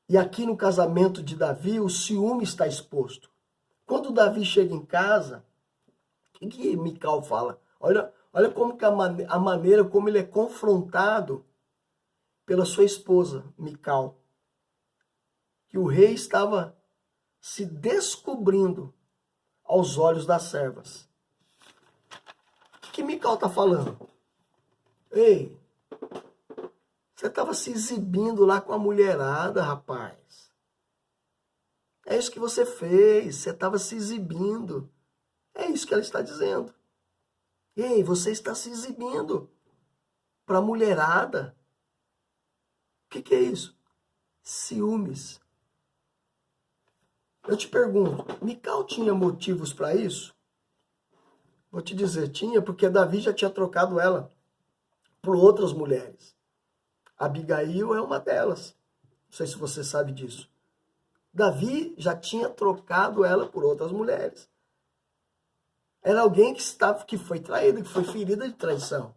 E aqui no casamento de Davi, o ciúme está exposto. Quando Davi chega em casa, o que Mical fala? Olha como que a maneira como ele é confrontado pela sua esposa, Mical. Que o rei estava se descobrindo aos olhos das servas. O que Mical está falando? Ei, você estava se exibindo lá com a mulherada, rapaz. É isso que você fez, você estava se exibindo. É isso que ela está dizendo. Ei, você está se exibindo para a mulherada. O que é isso? Ciúmes. Eu te pergunto, Mical tinha motivos para isso? Vou te dizer, tinha, porque Davi já tinha trocado ela por outras mulheres. Abigail é uma delas. Não sei se você sabe disso. Davi já tinha trocado ela por outras mulheres. Era alguém que foi traída, que foi ferida de traição.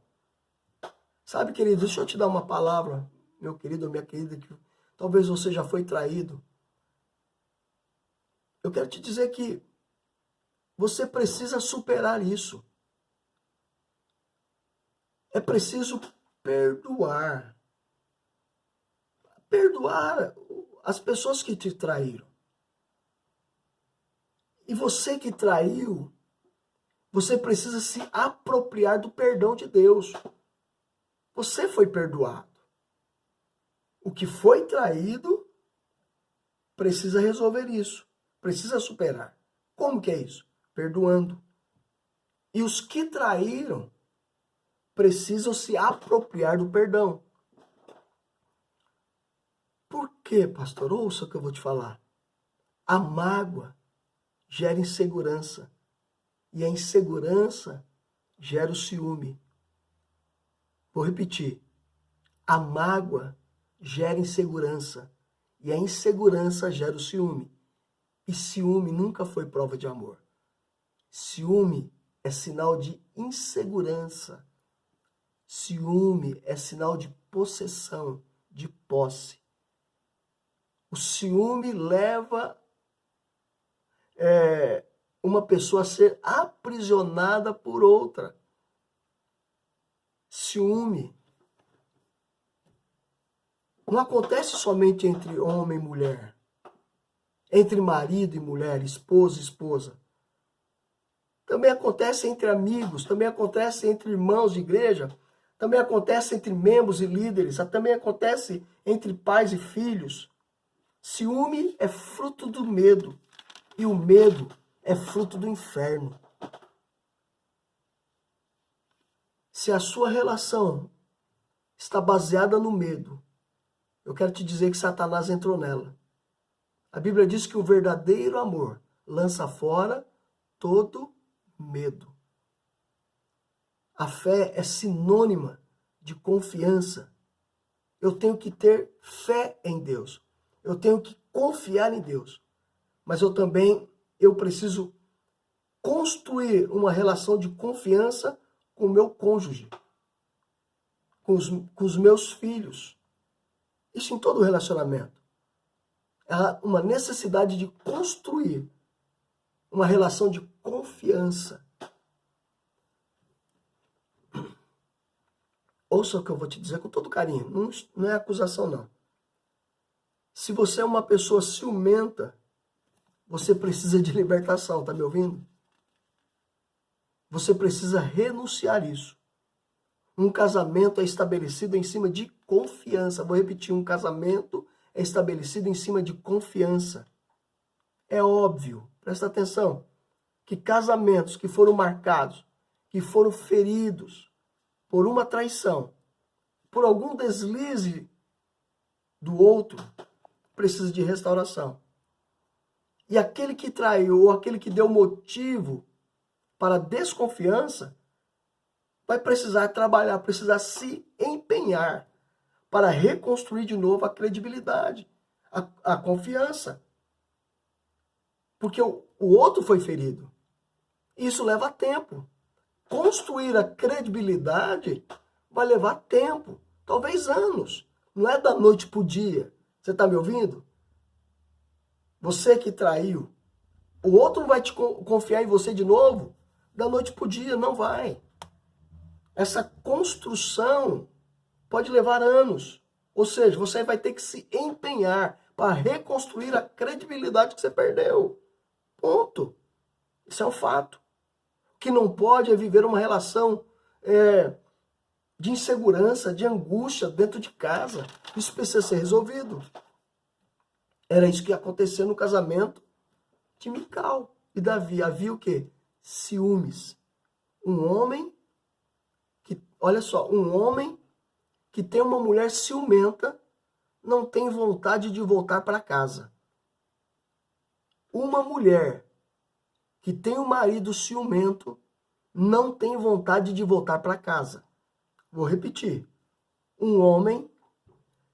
Sabe, querido, deixa eu te dar uma palavra, meu querido ou minha querida, que talvez você já foi traído. Eu quero te dizer que você precisa superar isso. É preciso perdoar. Perdoar as pessoas que te traíram. E você que traiu, você precisa se apropriar do perdão de Deus. Você foi perdoado. O que foi traído precisa resolver isso. Precisa superar. Como que é isso? Perdoando. E os que traíram precisam se apropriar do perdão. Por quê, pastor? Ouça o que eu vou te falar. A mágoa gera insegurança. E a insegurança gera o ciúme. Vou repetir. A mágoa gera insegurança. E a insegurança gera o ciúme. E ciúme nunca foi prova de amor. Ciúme é sinal de insegurança. Ciúme é sinal de possessão, de posse. O ciúme leva uma pessoa a ser aprisionada por outra. Ciúme não acontece somente entre homem e mulher, entre marido e mulher, esposo e esposa. Também acontece entre amigos, também acontece entre irmãos de igreja, também acontece entre membros e líderes, também acontece entre pais e filhos. Ciúme é fruto do medo, e o medo é fruto do inferno. Se a sua relação está baseada no medo, eu quero te dizer que Satanás entrou nela. A Bíblia diz que o verdadeiro amor lança fora todo medo. A fé é sinônima de confiança. Eu tenho que ter fé em Deus. Eu tenho que confiar em Deus. Mas eu preciso construir uma relação de confiança com o meu cônjuge, com os meus filhos. Isso em todo relacionamento. Há uma necessidade de construir uma relação de confiança. Ouça o que eu vou te dizer com todo carinho. Não é acusação, não. Se você é uma pessoa ciumenta, você precisa de libertação, tá me ouvindo? Você precisa renunciar isso. Um casamento é estabelecido em cima de confiança. Vou repetir, um casamento é estabelecido em cima de confiança. É óbvio, presta atenção, que casamentos que foram marcados, que foram feridos por uma traição, por algum deslize do outro precisa de restauração. E aquele que traiu, ou aquele que deu motivo para a desconfiança, vai precisar trabalhar, precisar se empenhar para reconstruir de novo a credibilidade, a confiança. Porque o outro foi ferido. Isso leva tempo. Construir a credibilidade vai levar tempo, talvez anos. Não é da noite para o dia. Você está me ouvindo? Você que traiu, o outro não vai te confiar em você de novo da noite para o dia, não vai. Essa construção pode levar anos. Ou seja, você vai ter que se empenhar para reconstruir a credibilidade que você perdeu. Ponto. Isso é um fato. O que não pode é viver uma relação de insegurança, de angústia dentro de casa. Isso precisa ser resolvido. Era isso que ia acontecer no casamento de Mical e Davi. Havia o quê? Ciúmes. Um homem que, olha só, um homem que tem uma mulher ciumenta não tem vontade de voltar para casa. Uma mulher que tem um marido ciumento não tem vontade de voltar para casa. Vou repetir. Um homem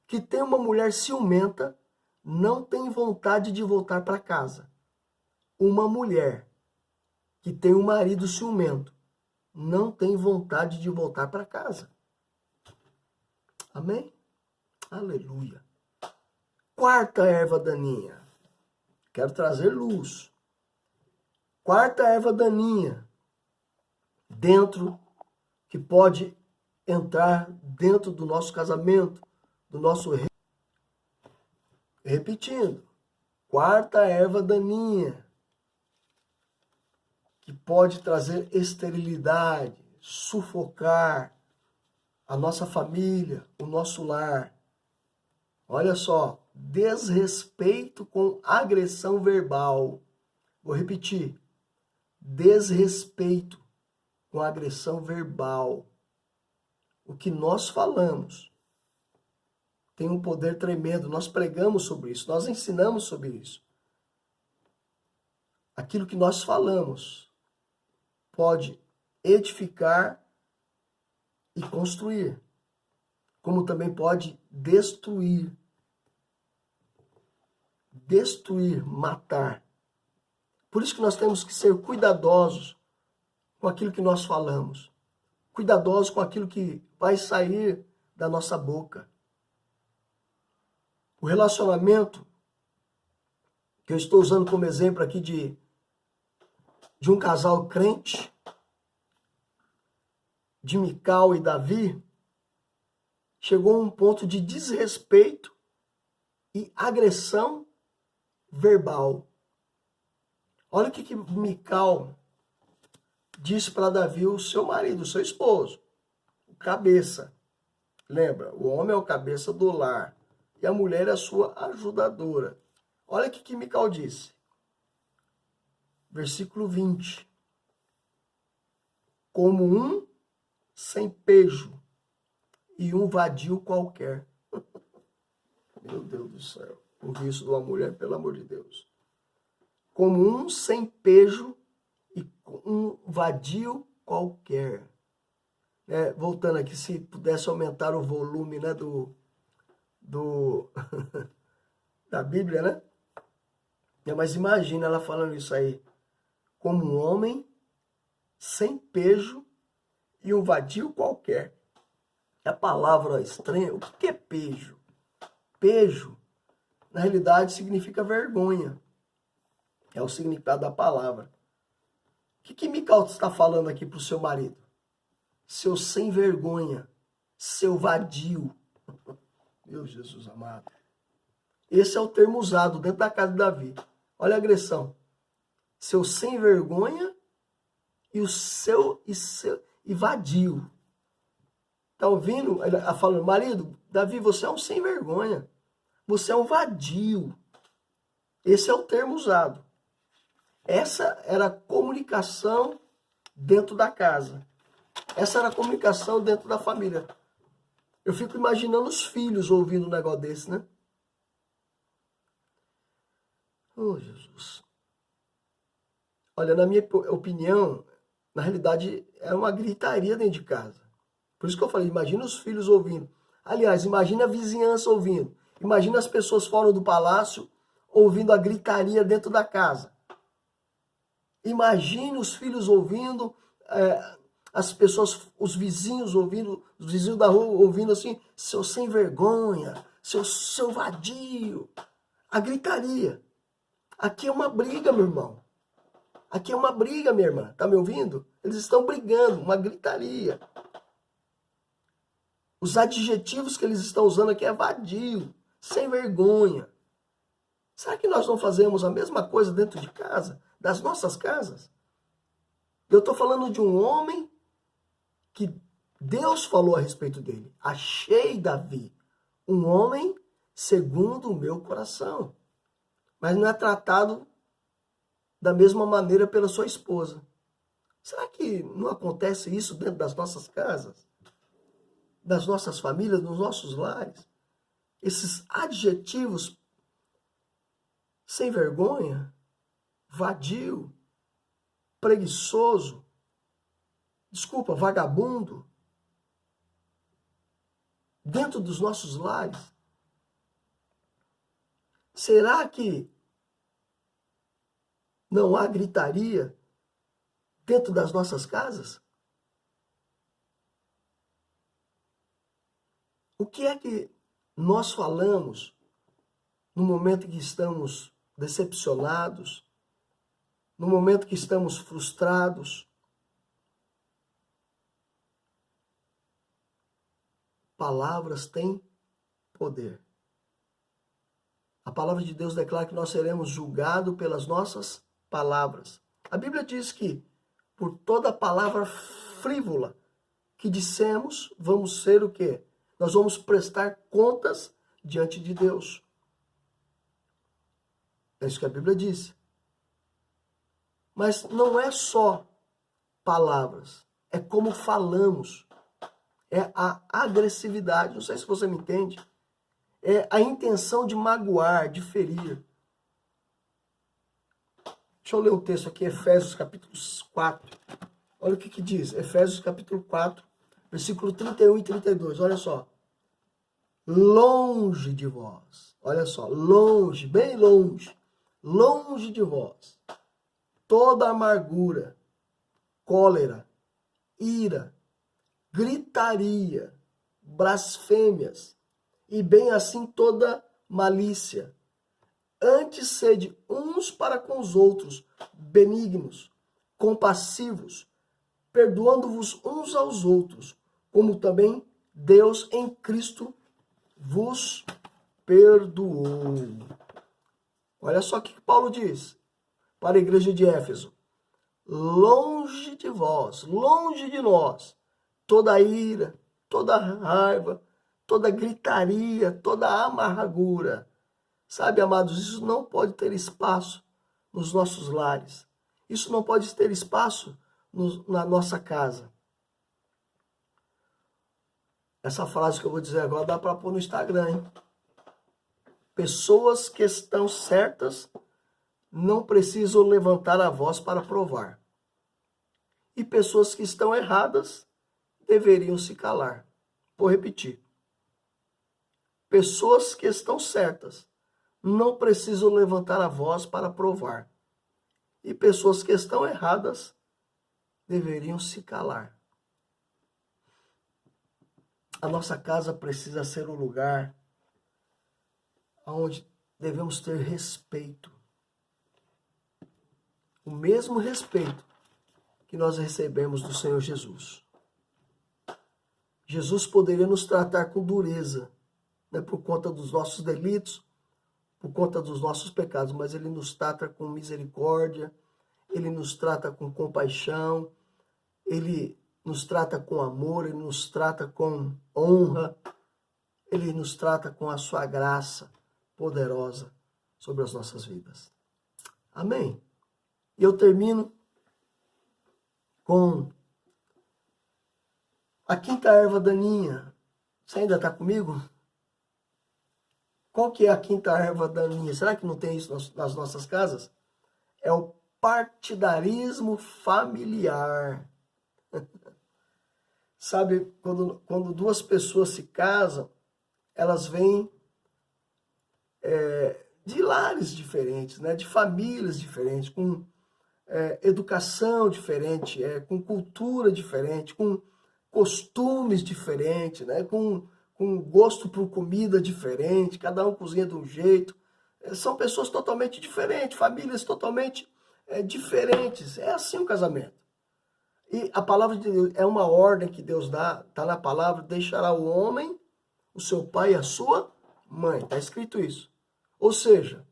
que tem uma mulher ciumenta não tem vontade de voltar para casa. Uma mulher que tem um marido ciumento não tem vontade de voltar para casa. Amém? Aleluia. Quarta erva daninha. Quero trazer luz. Quarta erva daninha. Que pode entrar dentro do nosso casamento, do nosso... Repetindo. Quarta erva daninha. Que pode trazer esterilidade, sufocar a nossa família, o nosso lar. Olha só, desrespeito com agressão verbal. Vou repetir. Desrespeito com agressão verbal. O que nós falamos tem um poder tremendo. Nós pregamos sobre isso, nós ensinamos sobre isso. Aquilo que nós falamos pode edificar e construir, como também pode destruir, matar. Por isso que nós temos que ser cuidadosos com aquilo que nós falamos, cuidadosos com aquilo que vai sair da nossa boca. O relacionamento que eu estou usando como exemplo aqui de um casal crente, de Mical e Davi, chegou a um ponto de desrespeito e agressão verbal. Olha o que Mical disse para Davi, o seu marido, o seu esposo, o cabeça. Lembra, o homem é o cabeça do lar e a mulher é a sua ajudadora. Olha o que Mical disse. Versículo 20. Como um sem pejo e um vadio qualquer. Meu Deus do céu. Ouvi isso de uma mulher, pelo amor de Deus. Como um sem pejo e um vadio qualquer. Voltando aqui, se pudesse aumentar o volume, né, da Bíblia, né? Mas imagina ela falando isso aí. Como um homem sem pejo e um vadio qualquer. A palavra estranha, o que é pejo? Pejo, na realidade, significa vergonha. É o significado da palavra. O que Mical está falando aqui para o seu marido? Seu sem vergonha, seu vadio. Meu Jesus amado. Esse é o termo usado dentro da casa de Davi. Olha a agressão. Seu sem vergonha e vadio. Tá ouvindo? Ele falando, marido, Davi, você é um sem vergonha. Você é um vadio. Esse é o termo usado. Essa era a comunicação dentro da casa. Essa era a comunicação dentro da família. Eu fico imaginando os filhos ouvindo um negócio desse, né? Oh, Jesus. Olha, na minha opinião, na realidade, é uma gritaria dentro de casa. Por isso que eu falei, imagina os filhos ouvindo. Aliás, imagina a vizinhança ouvindo. Imagina as pessoas fora do palácio ouvindo a gritaria dentro da casa. Imagine os filhos ouvindo, as pessoas, os vizinhos ouvindo, os vizinhos da rua ouvindo assim, seu sem vergonha, seu vadio. A gritaria. Aqui é uma briga, meu irmão. Aqui é uma briga, minha irmã. Tá me ouvindo? Eles estão brigando, uma gritaria. Os adjetivos que eles estão usando aqui é vadio, sem vergonha. Será que nós não fazemos a mesma coisa dentro de casa, das nossas casas? Eu estou falando de um homem que Deus falou a respeito dele. Achei Davi, um homem segundo o meu coração. Mas não é tratado da mesma maneira pela sua esposa. Será que não acontece isso dentro das nossas casas? Das nossas famílias, dos nossos lares? Esses adjetivos sem vergonha, vadio, preguiçoso, vagabundo, dentro dos nossos lares. Será que não há gritaria dentro das nossas casas? O que é que nós falamos no momento em que estamos decepcionados, no momento que estamos frustrados? Palavras têm poder. A palavra de Deus declara que nós seremos julgados pelas nossas palavras. A Bíblia diz que por toda palavra frívola que dissemos, vamos ser o quê? Nós vamos prestar contas diante de Deus. É isso que a Bíblia diz. Mas não é só palavras, é como falamos. É a agressividade, não sei se você me entende. É a intenção de magoar, de ferir. Deixa eu ler o texto aqui, Efésios capítulo 4. Olha o que diz, Efésios capítulo 4, versículo 31 e 32, olha só. Longe de vós, olha só, longe, bem longe, longe de vós, toda amargura, cólera, ira, gritaria, blasfêmias, e bem assim toda malícia. Antes sede uns para com os outros, benignos, compassivos, perdoando-vos uns aos outros, como também Deus em Cristo vos perdoou. Olha só o que Paulo diz para a igreja de Éfeso. Longe de vós, longe de nós, toda ira, toda raiva, toda gritaria, toda amargura. Sabe, amados, isso não pode ter espaço nos nossos lares. Isso não pode ter espaço na nossa casa. Essa frase que eu vou dizer agora dá para pôr no Instagram, hein? Pessoas que estão certas não precisam levantar a voz para provar. E pessoas que estão erradas deveriam se calar. Vou repetir. Pessoas que estão certas não precisam levantar a voz para provar. E pessoas que estão erradas deveriam se calar. A nossa casa precisa ser um lugar onde devemos ter respeito. O mesmo respeito que nós recebemos do Senhor Jesus. Jesus poderia nos tratar com dureza, né, por conta dos nossos delitos, por conta dos nossos pecados, mas Ele nos trata com misericórdia, Ele nos trata com compaixão, Ele nos trata com amor, Ele nos trata com honra, Ele nos trata com a sua graça poderosa sobre as nossas vidas. Amém? E eu termino com a quinta erva daninha. Você ainda está comigo? Qual que é a quinta erva daninha? Será que não tem isso nas nossas casas? É o partidarismo familiar. Sabe, quando duas pessoas se casam, elas vêm de lares diferentes, né? De famílias diferentes, com educação diferente, com cultura diferente, com costumes diferentes, né? Com gosto por comida diferente, cada um cozinha de um jeito. São pessoas totalmente diferentes, famílias totalmente diferentes. É assim o casamento. E a palavra de Deus é uma ordem que Deus dá, está na palavra, deixará o homem, o seu pai e a sua mãe. Está escrito isso. Ou seja,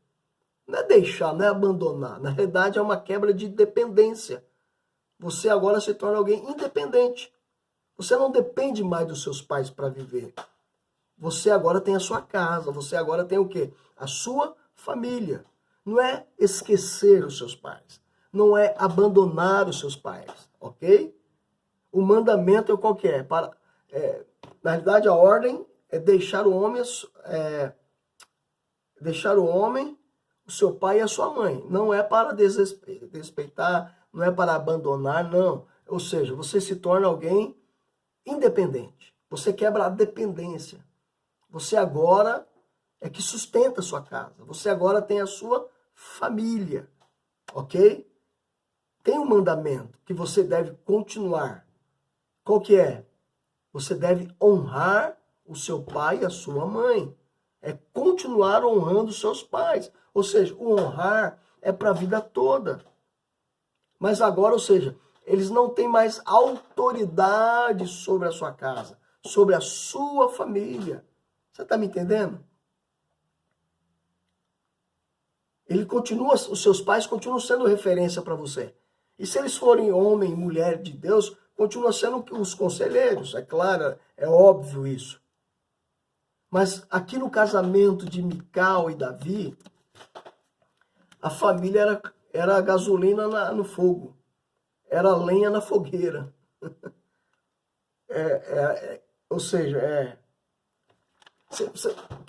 não é deixar, não é abandonar. Na realidade é uma quebra de dependência. Você agora se torna alguém independente. Você não depende mais dos seus pais para viver. Você agora tem a sua casa, você agora tem o quê? A sua família. Não é esquecer os seus pais. Não é abandonar os seus pais, ok? O mandamento é qual que é? Na realidade, a ordem é deixar o homem, o seu pai e a sua mãe. Não é para desrespeitar, não é para abandonar, não. Ou seja, você se torna alguém independente. Você quebra a dependência. Você agora é que sustenta a sua casa. Você agora tem a sua família, ok? Tem um mandamento que você deve continuar. Qual que é? Você deve honrar o seu pai e a sua mãe. É continuar honrando os seus pais. Ou seja, o honrar é para a vida toda. Mas agora, ou seja, eles não têm mais autoridade sobre a sua casa, sobre a sua família. Você está me entendendo? Os seus pais continuam sendo referência para você. E se eles forem homem e mulher de Deus, continuam sendo os conselheiros, é claro, é óbvio isso. Mas aqui no casamento de Mical e Davi, a família era a gasolina no fogo, era a lenha na fogueira. Ou seja, o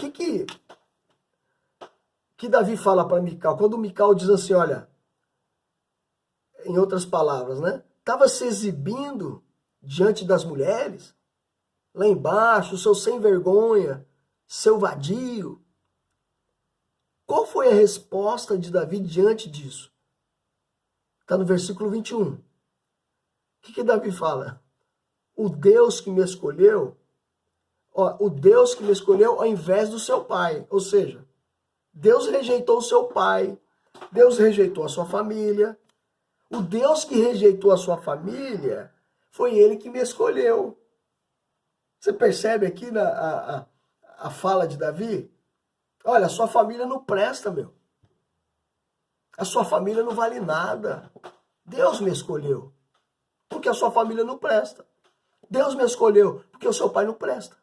que Davi fala para Mical? Quando Mical diz assim, olha, em outras palavras, né? Estava se exibindo diante das mulheres, lá embaixo, seu sem vergonha, seu vadio. Qual foi a resposta de Davi diante disso? Está no versículo 21. O que Davi fala? O Deus que me escolheu, o Deus que me escolheu ao invés do seu pai. Ou seja, Deus rejeitou o seu pai, Deus rejeitou a sua família. O Deus que rejeitou a sua família foi ele que me escolheu. Você percebe aqui a fala de Davi? Olha, a sua família não presta, meu. A sua família não vale nada. Deus me escolheu porque a sua família não presta. Deus me escolheu porque o seu pai não presta.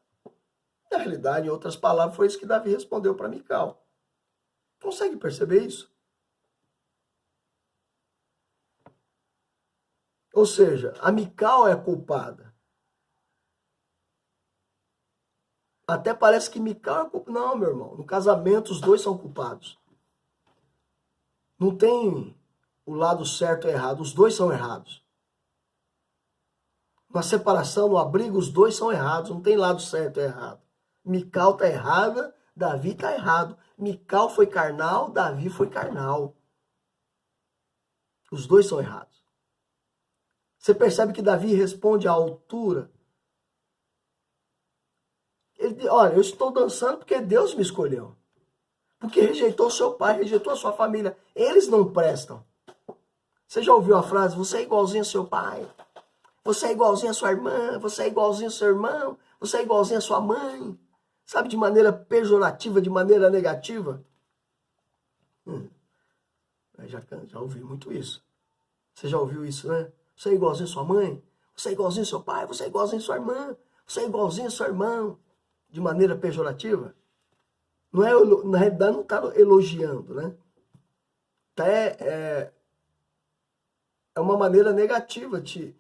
Na realidade, em outras palavras, foi isso que Davi respondeu para Mical. Consegue perceber isso? Ou seja, a Mical é a culpada. Até parece que Mical é culpada. Não, meu irmão. No casamento, os dois são culpados. Não tem o lado certo e errado. Os dois são errados. Na separação, no abrigo, os dois são errados. Não tem lado certo e errado. Mical está errada, Davi está errado. Mical foi carnal, Davi foi carnal. Os dois são errados. Você percebe que Davi responde à altura. Ele diz, olha, eu estou dançando porque Deus me escolheu. Porque rejeitou seu pai, rejeitou a sua família. Eles não prestam. Você já ouviu a frase, você é igualzinho ao seu pai. Você é igualzinho à sua irmã. Você é igualzinho ao seu irmão. Você é igualzinho à sua mãe. Sabe, de maneira pejorativa, de maneira negativa. Já ouvi muito isso. Você já ouviu isso, né? Você é igualzinho à sua mãe. Você é igualzinho ao seu pai. Você é igualzinho à sua irmã. Você é igualzinho ao seu irmão. De maneira pejorativa. Não é, na realidade, não está elogiando, né? É uma maneira negativa, te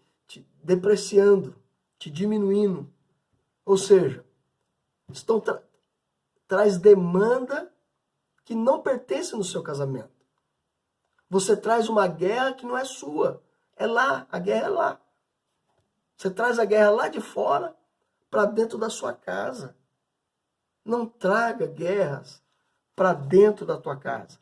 depreciando, te diminuindo. Ou seja, traz demanda que não pertence no seu casamento. Você traz uma guerra que não é sua. É lá, a guerra é lá. Você traz a guerra lá de fora para dentro da sua casa. Não traga guerras para dentro da tua casa.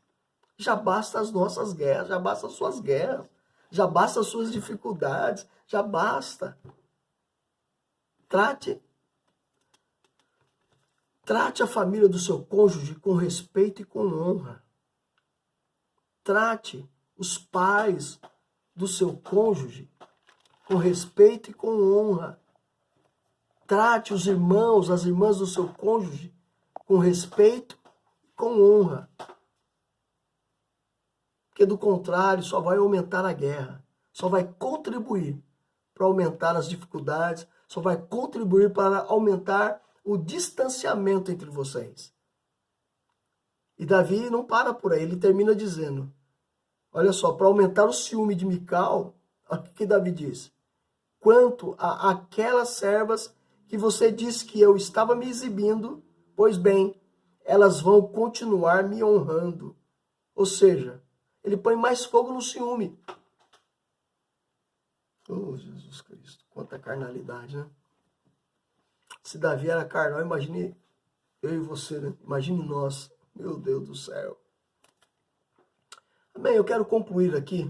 Já basta as nossas guerras, já basta as suas guerras, já basta as suas dificuldades, já basta. Trate a família do seu cônjuge com respeito e com honra. Trate os pais do seu cônjuge com respeito e com honra. Trate os irmãos, as irmãs do seu cônjuge com respeito e com honra. Porque do contrário, só vai aumentar a guerra, só vai contribuir para aumentar as dificuldades, só vai contribuir para aumentar o distanciamento entre vocês. E Davi não para por aí, ele termina dizendo, olha só, para aumentar o ciúme de Mical, olha o que Davi diz. Quanto a aquelas servas que você disse que eu estava me exibindo, pois bem, elas vão continuar me honrando. Ou seja, ele põe mais fogo no ciúme. Oh, Jesus Cristo, quanta carnalidade, né? Se Davi era carnal, imagine eu e você, né? Imagine nós. Meu Deus do céu. Bem, eu quero concluir aqui.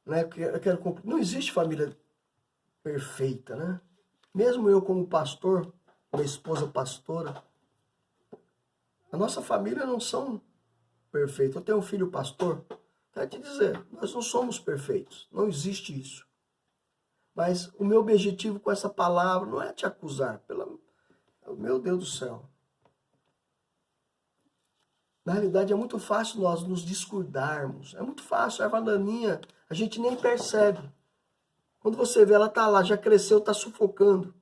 Né? Não existe família perfeita, né? Mesmo eu como pastor, minha esposa pastora, a nossa família não são perfeitas. Eu tenho um filho pastor. Quero te dizer, nós não somos perfeitos. Não existe isso. Mas o meu objetivo com essa palavra não é te acusar. Meu Deus do céu. Na realidade, é muito fácil nós nos descuidarmos. É muito fácil. A erva daninha, a gente nem percebe. Quando você vê, ela está lá, já cresceu, está sufocando.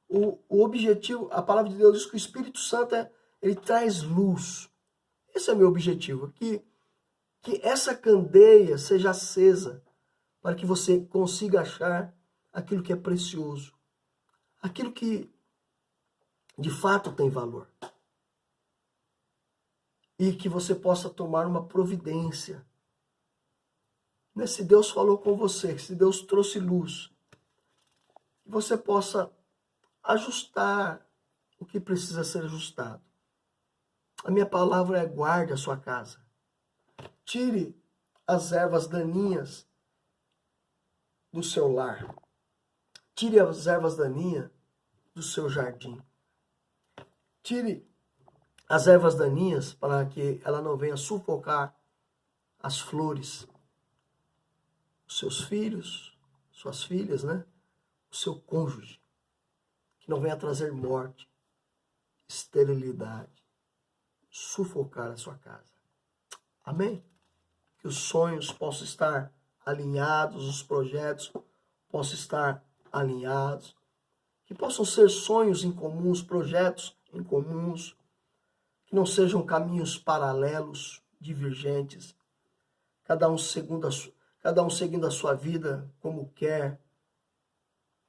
O objetivo, a palavra de Deus diz que o Espírito Santo, ele traz luz. Esse é o meu objetivo. Que essa candeia seja acesa, para que você consiga achar aquilo que é precioso. Aquilo que, de fato, tem valor. E que você possa tomar uma providência. Se Deus falou com você, se Deus trouxe luz, que você possa ajustar o que precisa ser ajustado. A minha palavra é: guarde a sua casa. Tire as ervas daninhas do seu lar. Tire as ervas daninhas do seu jardim. Tire as ervas daninhas para que ela não venha sufocar as flores. Os seus filhos, suas filhas, né? O seu cônjuge. Que não venha trazer morte, esterilidade, sufocar a sua casa. Amém? Que os sonhos possam estar alinhados, os projetos possam estar alinhados, que possam ser sonhos em comuns, projetos em comuns, que não sejam caminhos paralelos, divergentes, cada um seguindo a sua vida como quer,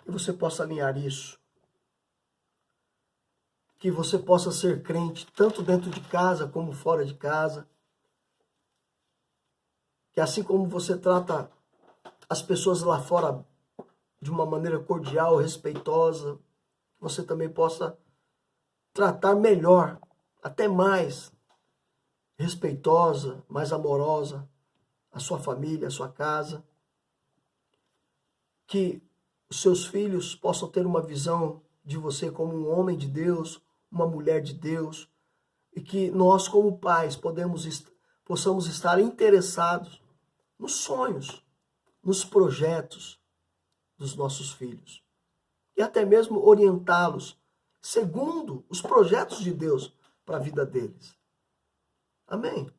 que você possa alinhar isso. Que você possa ser crente tanto dentro de casa como fora de casa. Que assim como você trata as pessoas lá fora de uma maneira cordial, respeitosa, você também possa tratar melhor, até mais respeitosa, mais amorosa, a sua família, a sua casa. Que os seus filhos possam ter uma visão de você como um homem de Deus, uma mulher de Deus, e que nós, como pais, possamos estar interessados nos sonhos, nos projetos dos nossos filhos, e até mesmo orientá-los segundo os projetos de Deus para a vida deles. Amém?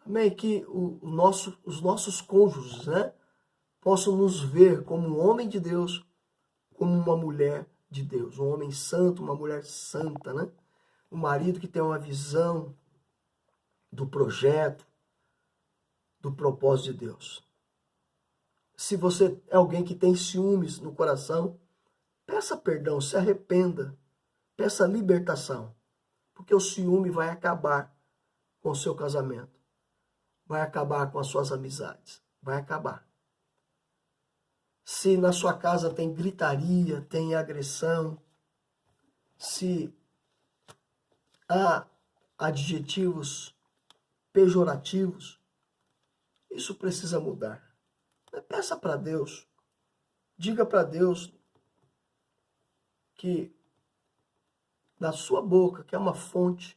Amém? Que os nossos cônjuges, né, possam nos ver como um homem de Deus, como uma mulher de Deus, um homem santo, uma mulher santa, né? Um marido que tem uma visão do projeto, do propósito de Deus. Se você é alguém que tem ciúmes no coração, peça perdão, se arrependa, Peça libertação, porque o ciúme vai acabar com o seu casamento, vai acabar com as suas amizades, vai acabar. Se na sua casa tem gritaria, tem agressão, se há adjetivos pejorativos, isso precisa mudar. Peça para Deus, diga para Deus que da sua boca, que é uma fonte,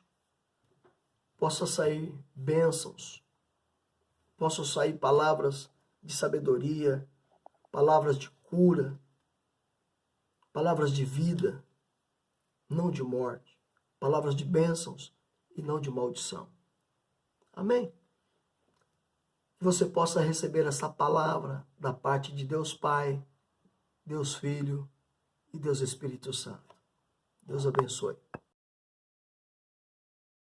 possa sair bênçãos, possam sair palavras de sabedoria, palavras de cura, palavras de vida, não de morte, palavras de bênçãos e não de maldição. Amém? Que você possa receber essa palavra da parte de Deus Pai, Deus Filho e Deus Espírito Santo. Deus abençoe.